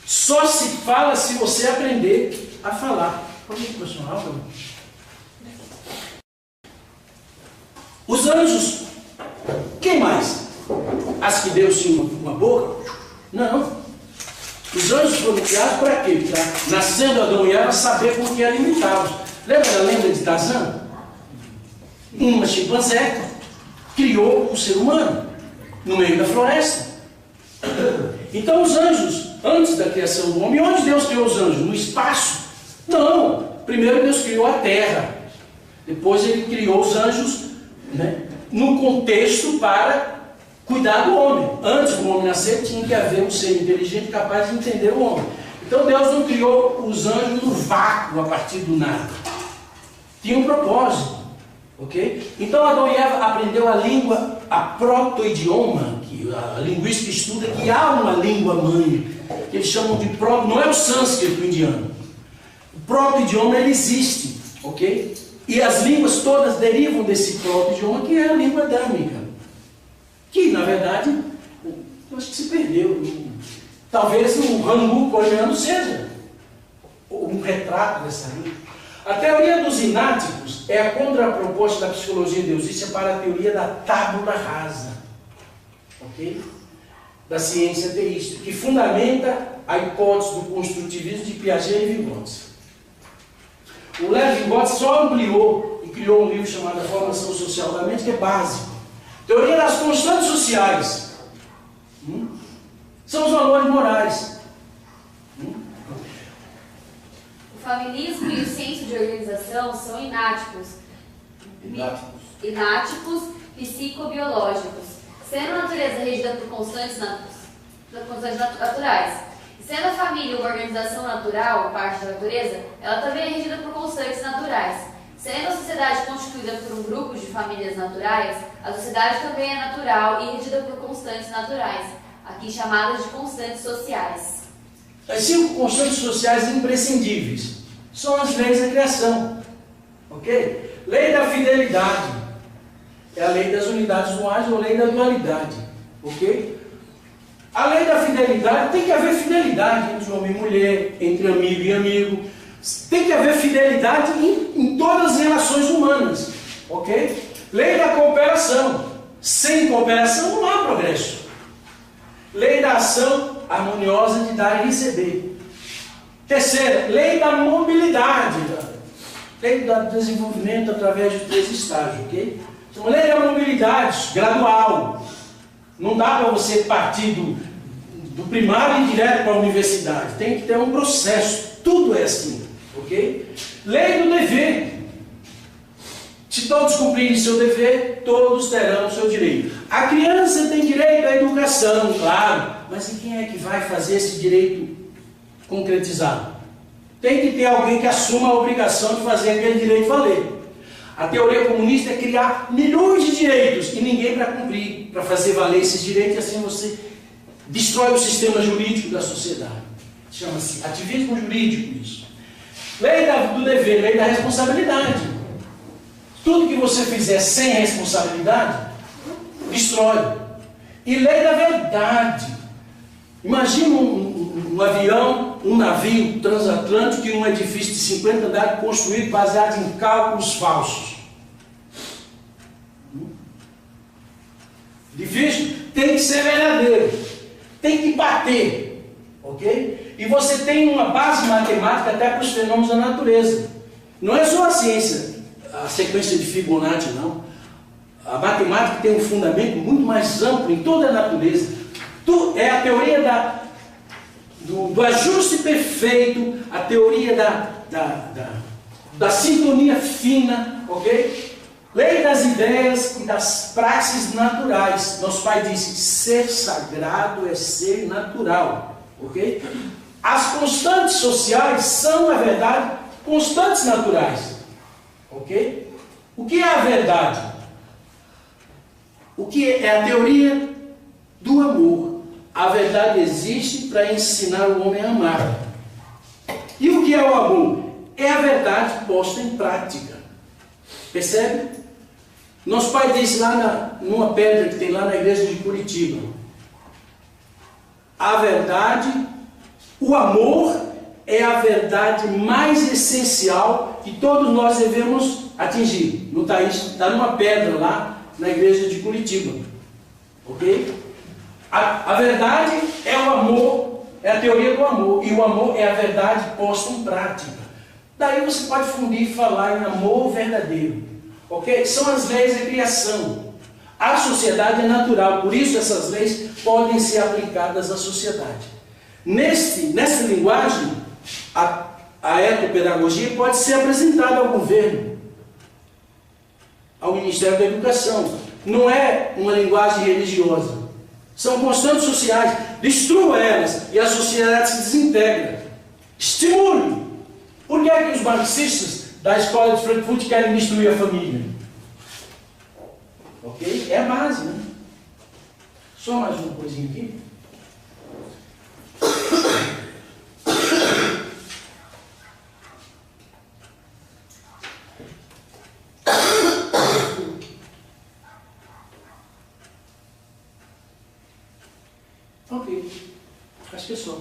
Speaker 1: Só se fala se você aprender a falar. Os anjos, quem mais? As que Deus tinha uma boca? Não. Os anjos foram criados para quê? Para, nascendo Adão e Eva, saber com que alimentá-los. Lembra da lenda de Tarzan? Uma chimpanzé criou o ser humano no meio da floresta. Então os anjos, antes da criação do homem, onde Deus criou os anjos? No espaço? Não. Primeiro Deus criou a terra. Depois ele criou os anjos, né, no contexto para cuidar do homem. Antes do homem nascer, tinha que haver um ser inteligente capaz de entender o homem. Então Deus não criou os anjos no vácuo, a partir do nada. Tinha um propósito. Ok? Então Adão e Eva aprendeu a língua, a proto-idioma, que a linguística estuda que há uma língua mãe, que eles chamam de proto, não é o sânscrito indiano. O proto-idioma ele existe. Ok? E as línguas todas derivam desse proto-idioma, que é a língua adâmica. Que, na verdade, eu acho que se perdeu. Talvez o Hangul coreano seja um retrato dessa língua. A teoria dos ináticos é a contraproposta da psicologia deusística para a teoria da tábula rasa. Ok? Da ciência teísta, que fundamenta a hipótese do construtivismo de Piaget e Vygotsky. O Lev Vygotsky só ampliou e criou um livro chamado A Formação Social da Mente, que é básico. Teoria das constantes sociais. São os valores morais.
Speaker 4: O familismo e o senso de organização são ináticos psicobiológicos, sendo a natureza regida por constantes naturais. Sendo a família uma organização natural, parte da natureza, ela também é regida por constantes naturais. Sendo a sociedade constituída por um grupo de famílias naturais, a sociedade também é natural e regida por constantes naturais, aqui chamadas de constantes sociais.
Speaker 1: As 5 constantes sociais imprescindíveis são as leis da criação. Ok? Lei da fidelidade. É a lei das unidades duais ou lei da dualidade. Ok? A lei da fidelidade, tem que haver fidelidade entre homem e mulher, entre amigo e amigo. Tem que haver fidelidade em todas as relações humanas. Ok? Lei da cooperação. Sem cooperação não há progresso. Lei da ação harmoniosa de dar e receber. Terceira, lei da mobilidade. Lei do desenvolvimento através de 3 estágios. Ok? Então, lei da mobilidade gradual. Não dá para você partir do primário e direto para a universidade. Tem que ter um processo. Tudo é assim. Ok? Lei do dever. Se todos cumprirem seu dever, todos terão o seu direito. A criança tem direito à educação, claro. Mas e quem é que vai fazer esse direito concretizado? Tem que ter alguém que assuma a obrigação de fazer aquele direito valer. A teoria comunista é criar milhões de direitos e ninguém para cumprir, para fazer valer esses direitos, e assim você destrói o sistema jurídico da sociedade. Chama-se ativismo jurídico isso. Lei do dever, lei da responsabilidade. Tudo que você fizer sem responsabilidade, destrói. E lei da verdade. Imagina um avião, um navio transatlântico e um edifício de 50 andares construído baseado em cálculos falsos. Difícil? Tem que ser verdadeiro. Tem que bater. Ok? E você tem uma base matemática até para os fenômenos da natureza. Não é só a ciência, a sequência de Fibonacci, não. A matemática tem um fundamento muito mais amplo em toda a natureza. É a teoria do ajuste perfeito, a teoria da sintonia fina, ok? Lei das ideias e das praxes naturais. Nosso pai disse, ser sagrado é ser natural, ok? As constantes sociais são, na verdade, constantes naturais, ok? O que é a verdade? O que é a teoria do amor? A verdade existe para ensinar o homem a amar. E o que é o amor? É a verdade posta em prática. Percebe? Nosso pai disse lá numa pedra que tem lá na igreja de Curitiba. A verdade, o amor é a verdade mais essencial que todos nós devemos atingir. Não está isso? Está numa pedra lá na igreja de Curitiba. Ok? A verdade é o amor, é a teoria do amor. E o amor é a verdade posta em prática. Daí você pode fundir e falar em amor verdadeiro. Ok? São as leis da criação. A sociedade é natural, por isso essas leis podem ser aplicadas à sociedade. Nessa linguagem, a ecopedagogia pode ser apresentada ao governo, ao Ministério da Educação. Não é uma linguagem religiosa. São constantes sociais. Destrua elas e a sociedade se desintegra. Estimule. Por que é que os marxistas da escola de Frankfurt querem destruir a família? Ok? É a base, né? Só mais uma coisinha aqui. Ok. Acho que é só.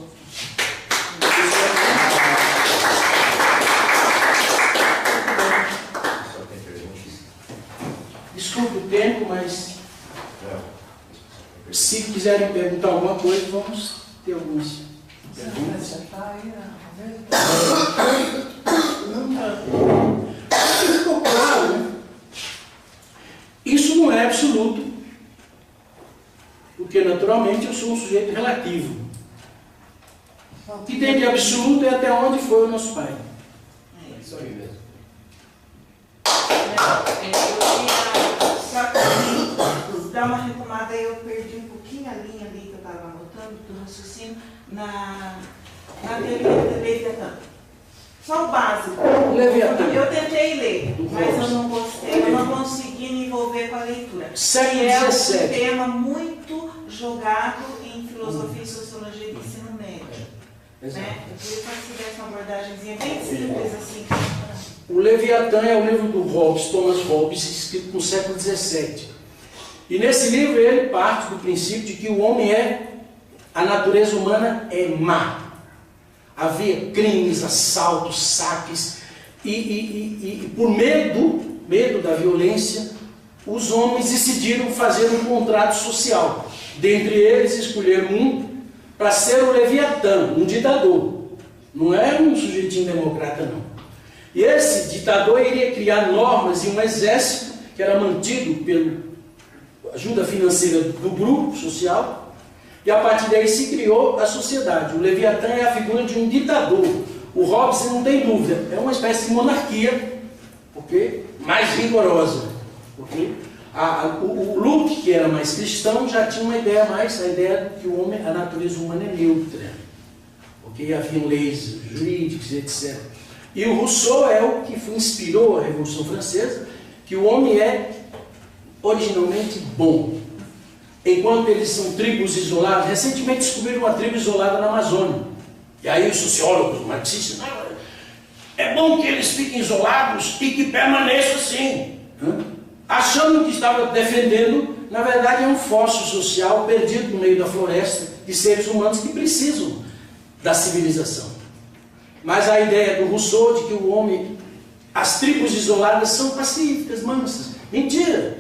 Speaker 1: Desculpe o tempo, mas se quiserem perguntar alguma coisa, vamos ter algumas perguntas. Ficou claro, né? Isso não é absoluto, porque naturalmente eu sou um sujeito relativo. O que tem de absoluto é até onde foi o nosso pai.
Speaker 2: É isso aí mesmo.
Speaker 5: Só que dar uma retomada aí, eu perdi um pouquinho a linha ali que eu estava anotando do raciocínio na teoria do Leviatã. Só o básico.
Speaker 1: Leviatã.
Speaker 5: Eu tentei ler, mas eu não gostei, eu não consegui me envolver com a leitura.
Speaker 1: Século
Speaker 5: E é um
Speaker 1: XVII.
Speaker 5: tema muito jogado em filosofia e sociologia do ensino médio. Né? Eu queria que você tivesse uma abordagemzinha bem simples assim.
Speaker 1: O Leviatã é o livro do Hobbes, Thomas Hobbes, escrito no século XVII. E nesse livro ele parte do princípio de que o homem a natureza humana é má. Havia crimes, assaltos, saques, e por medo da violência, os homens decidiram fazer um contrato social. Dentre eles, escolheram um para ser o Leviatã, um ditador. Não é um sujeitinho democrata, não. E esse ditador iria criar normas e um exército que era mantido pela ajuda financeira do grupo social, e a partir daí se criou a sociedade. O Leviatã é a figura de um ditador. O Hobbes, não tem dúvida, é uma espécie de monarquia, porque mais rigorosa. Porque o Locke, que era mais cristão, já tinha uma ideia mais, a ideia de que o homem, a natureza humana é neutra, porque havia leis jurídicas, etc. E o Rousseau é o que inspirou a Revolução Francesa, que o homem é originalmente bom. Enquanto eles são tribos isoladas, recentemente descobriram uma tribo isolada na Amazônia. E aí os sociólogos, os marxistas, não, é bom que eles fiquem isolados e que permaneçam assim. Achando que estava defendendo, na verdade é um fóssil social perdido no meio da floresta de seres humanos que precisam da civilização. Mas a ideia do Rousseau de que o homem, as tribos isoladas são pacíficas, mansas. Mentira!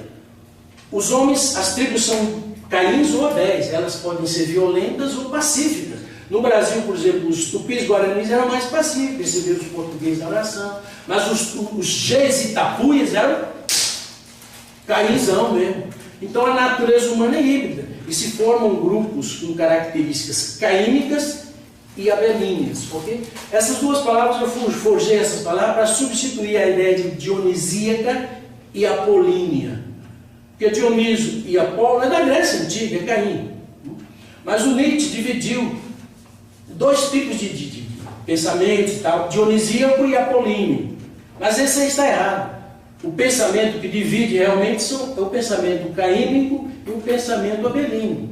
Speaker 1: Os homens, as tribos são Caíns ou Abéis, elas podem ser violentas ou pacíficas. No Brasil, por exemplo, os tupis guaranis eram mais pacíficos, receberam os portugueses na oração, mas os Gês e Tapuias eram Caínzão mesmo. Então a natureza humana é híbrida e se formam grupos com características caínicas e abelíneas. Okay? Essas duas palavras, eu forjei essas palavras para substituir a ideia de dionisíaca e apolínea. Porque Dionísio e Apolo é da Grécia Antiga, é Caim. Mas o Nietzsche dividiu dois tipos de pensamentos e tal, dionisíaco e apolíneo. Mas esse aí está errado. O pensamento que divide realmente é o pensamento caínico e o pensamento abelíneo.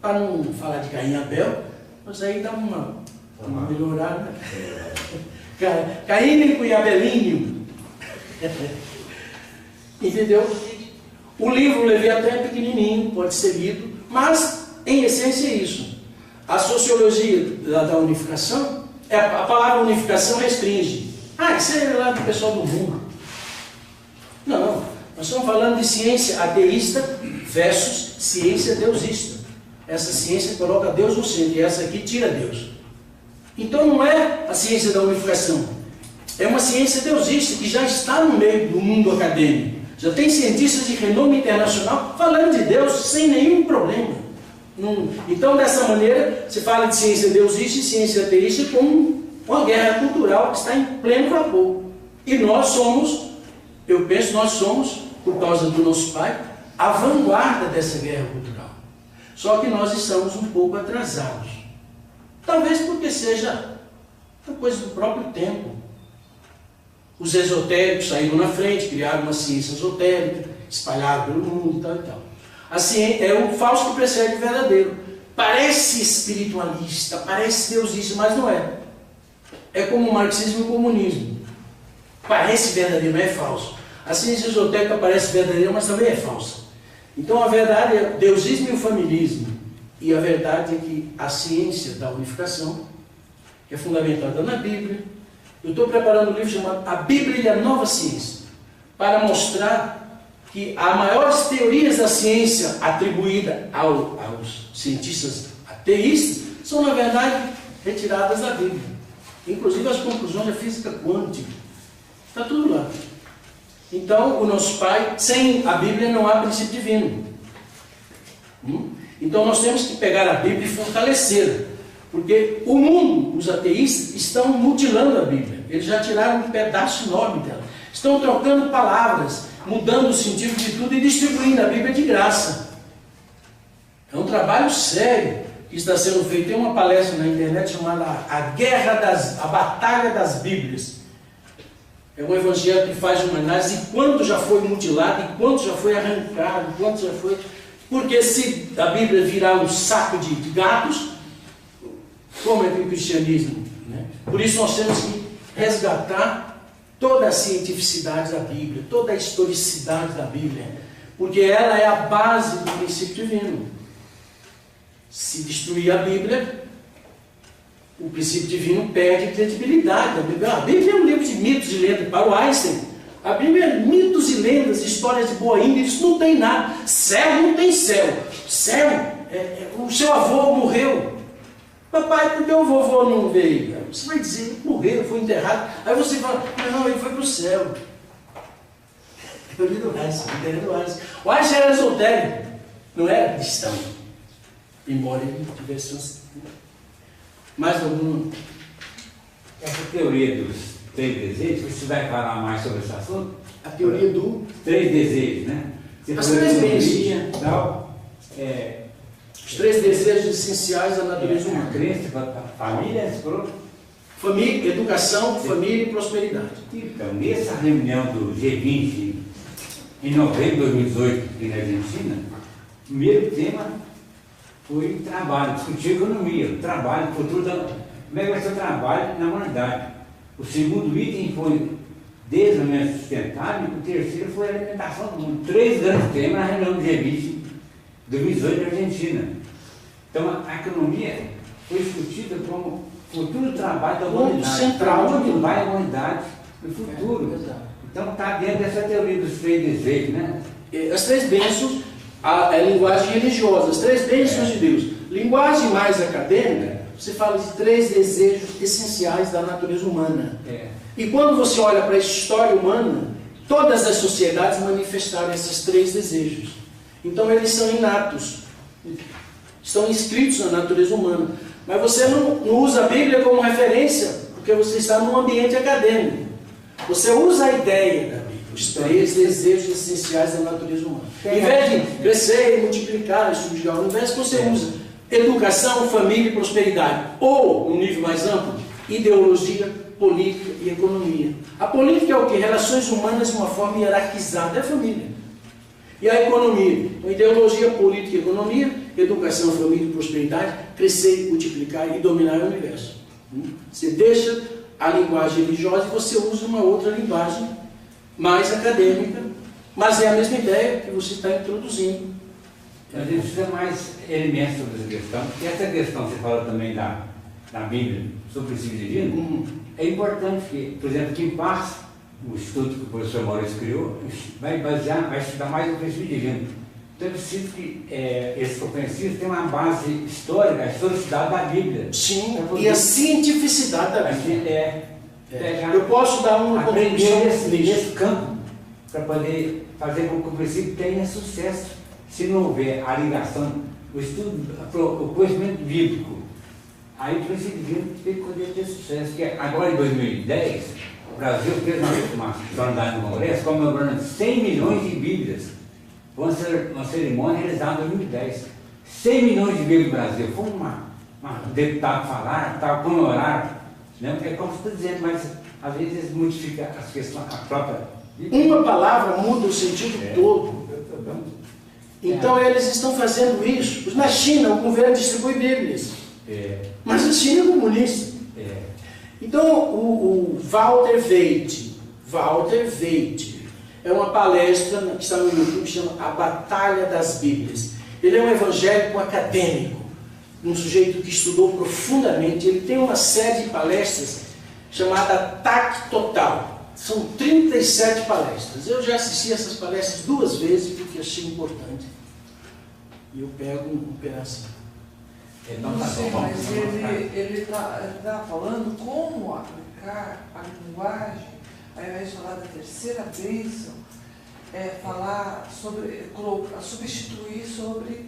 Speaker 1: Para não falar de Caim e Abel, mas aí dá uma melhorada. Caínico e abelíneo. Entendeu? O livro Leviatã é pequenininho, pode ser lido, mas em essência é isso. A sociologia da unificação, a palavra unificação restringe. Isso é lá do pessoal do mundo. Não, nós estamos falando de ciência ateísta versus ciência deusista. Essa ciência coloca Deus no centro e essa aqui tira Deus. Então não é a ciência da unificação, é uma ciência deusista que já está no meio do mundo acadêmico. Já tem cientistas de renome internacional falando de Deus sem nenhum problema. Então, dessa maneira, se fala de ciência deusista e ciência ateísta como uma guerra cultural que está em pleno vapor. E nós somos, eu penso, nós somos, por causa do nosso pai, a vanguarda dessa guerra cultural. Só que nós estamos um pouco atrasados. Talvez porque seja uma coisa do próprio tempo. Os esotéricos saíram na frente, criaram uma ciência esotérica, espalharam pelo mundo e tal e tal. A ciência é o falso que precede o verdadeiro. Parece espiritualista, parece deusista, mas não é. É como o marxismo e o comunismo. Parece verdadeiro, mas é falso. A ciência esotérica parece verdadeira, mas também é falsa. Então a verdade é o deusismo e o familismo. E a verdade é que a ciência da unificação é fundamentada na Bíblia. Eu estou preparando um livro chamado A Bíblia e a Nova Ciência, para mostrar que as maiores teorias da ciência atribuída aos cientistas ateístas são, na verdade, retiradas da Bíblia. Inclusive as conclusões da física quântica. Está tudo lá. Então, o nosso Pai, sem a Bíblia não há princípio divino. Então nós temos que pegar a Bíblia e fortalecê-la. Porque o mundo, os ateístas, estão mutilando a Bíblia. Eles já tiraram um pedaço enorme dela. Estão trocando palavras, mudando o sentido de tudo e distribuindo a Bíblia de graça. É um trabalho sério que está sendo feito. Tem uma palestra na internet chamada A Batalha das Bíblias. É um evangelho que faz uma análise de quanto já foi mutilado, e quanto já foi arrancado, quanto já foi... Porque se a Bíblia virar um saco de gatos, como é que o cristianismo, né? Por isso nós temos que resgatar toda a cientificidade da Bíblia, toda a historicidade da Bíblia, porque ela é a base do princípio divino. Se destruir a Bíblia, o princípio divino perde credibilidade. A Bíblia é um livro de mitos e lendas. Para o Einstein, a Bíblia é mitos e lendas, histórias de boa índole, isso não tem nada. Céu não tem céu. Céu, o seu avô morreu. Papai, por que o vovô não veio? Você vai dizer, morreu, foi enterrado. Aí você fala, não, ele foi para o céu. Teoria do Einstein, teoria do Einstein. O Einstein era esotérico, não era cristão. Embora ele tivesse mais algum.
Speaker 2: Essa teoria dos 3 desejos, você vai falar mais sobre esse assunto?
Speaker 1: A teoria do
Speaker 2: 3 desejos, né? Você
Speaker 1: as 3 bênçãos.
Speaker 2: Tal,
Speaker 1: os 3 desejos essenciais da natureza humana.
Speaker 2: A crença, família,
Speaker 1: família, educação, família e prosperidade.
Speaker 2: Então, nessa reunião do G20, em novembro de 2018, aqui na Argentina, o primeiro tema foi trabalho, discutir economia, trabalho, futuro da... Como é que vai ser o trabalho na humanidade? O segundo item foi desenvolvimento sustentável, e o terceiro foi alimentação do mundo. 3 grandes temas na reunião do G20 2018 na Argentina. Então a economia foi discutida como futuro trabalho da humanidade.
Speaker 1: Central.
Speaker 2: Para onde vai a humanidade no futuro? Então está dentro dessa teoria dos 3 desejos, né?
Speaker 1: As 3 bênçãos, a linguagem religiosa, as 3 bênçãos de Deus. Linguagem mais acadêmica, você fala de 3 desejos essenciais da natureza humana. E quando você olha para a história humana, todas as sociedades manifestaram esses 3 desejos. Então eles são inatos, estão inscritos na natureza humana. Mas você não usa a Bíblia como referência, porque você está num ambiente acadêmico. Você usa a ideia da Bíblia, os 3 desejos essenciais da natureza humana. Ao invés de crescer, multiplicar, subjugar o universo, você usa educação, família e prosperidade. Ou, no nível mais amplo, ideologia, política e economia. A política é o que? Relações humanas de uma forma hierarquizada, é a família. E a economia? Então, ideologia, política e economia, educação, família e prosperidade, crescer, multiplicar e dominar o universo. Você deixa a linguagem religiosa e você usa uma outra linguagem mais acadêmica, mas é a mesma ideia que você está introduzindo.
Speaker 2: A gente precisa mais elementos sobre essa questão. E essa questão, você fala também da Bíblia, sobre o princípio divino, é importante que, por exemplo, quem passa o estudo que o professor Maurício criou, vai estudar mais o princípio divino. Então é preciso que esses compreensivos tenham uma base histórica, a historicidade da Bíblia.
Speaker 1: Sim, e a cientificidade da Bíblia. Eu posso dar uma
Speaker 2: contribuição nesse campo para poder fazer com que o princípio tenha sucesso. Se não houver a ligação, o estudo, o conhecimento bíblico, aí o princípio divino tem que poder ter sucesso. Porque agora em 2010, o Brasil fez uma solenidade no Congresso comemorando 100 milhões de Bíblias. Uma cerimônia realizada em 2010. 100 milhões de Bíblias no Brasil. Foi um deputado falar, comemorar. Né? É como você está dizendo, mas às vezes eles modificam as questões, a própria Bíblia.
Speaker 1: Uma palavra muda o sentido todo. Então eles estão fazendo isso. Na China, o governo distribui Bíblias. Mas a China é comunista. Então o Walter Veite é uma palestra que está no YouTube, que chama A Batalha das Bíblias. Ele é um evangélico acadêmico, um sujeito que estudou profundamente. Ele tem uma série de palestras chamada Ataque Total. São 37 palestras. Eu já assisti essas palestras 2 vezes porque achei importante. E eu pego um pedacinho.
Speaker 3: Não sei, mas ele está falando como aplicar a linguagem, ao invés de falar da terceira bênção, falar sobre, substituir sobre,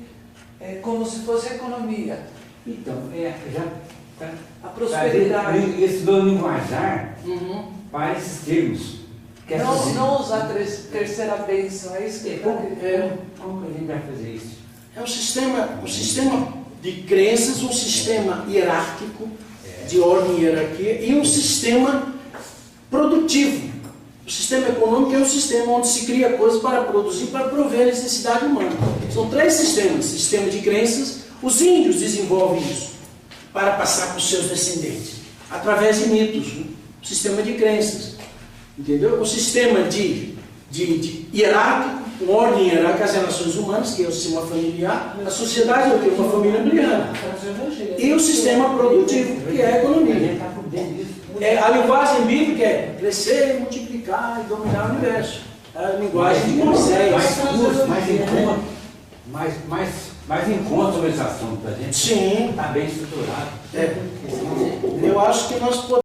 Speaker 3: como se fosse a economia.
Speaker 2: Então, já
Speaker 3: a prosperidade.
Speaker 2: Ele estudou linguajar para esses termos.
Speaker 3: Não usar a terceira bênção, é isso que
Speaker 2: como a gente vai fazer isso?
Speaker 1: É um sistema de crenças, um sistema hierárquico, de ordem e hierarquia, e um sistema produtivo. O sistema econômico é um sistema onde se cria coisas para produzir, para prover a necessidade humana. São 3 sistemas. Sistema de crenças, os índios desenvolvem isso para passar para os seus descendentes, através de mitos. Sistema de crenças. Entendeu? O sistema de hierárquico, uma ordem hierárquica, as relações humanas, que é o sistema familiar, a sociedade é o quê? Uma família ampliada. E o sistema produtivo, que é a economia. A linguagem bíblica é crescer, multiplicar e dominar o universo. É a linguagem de Moisés.
Speaker 2: Mais encontro sobre esse assunto, a gente
Speaker 1: Sim.
Speaker 2: está bem estruturado.
Speaker 1: Eu acho que nós podemos.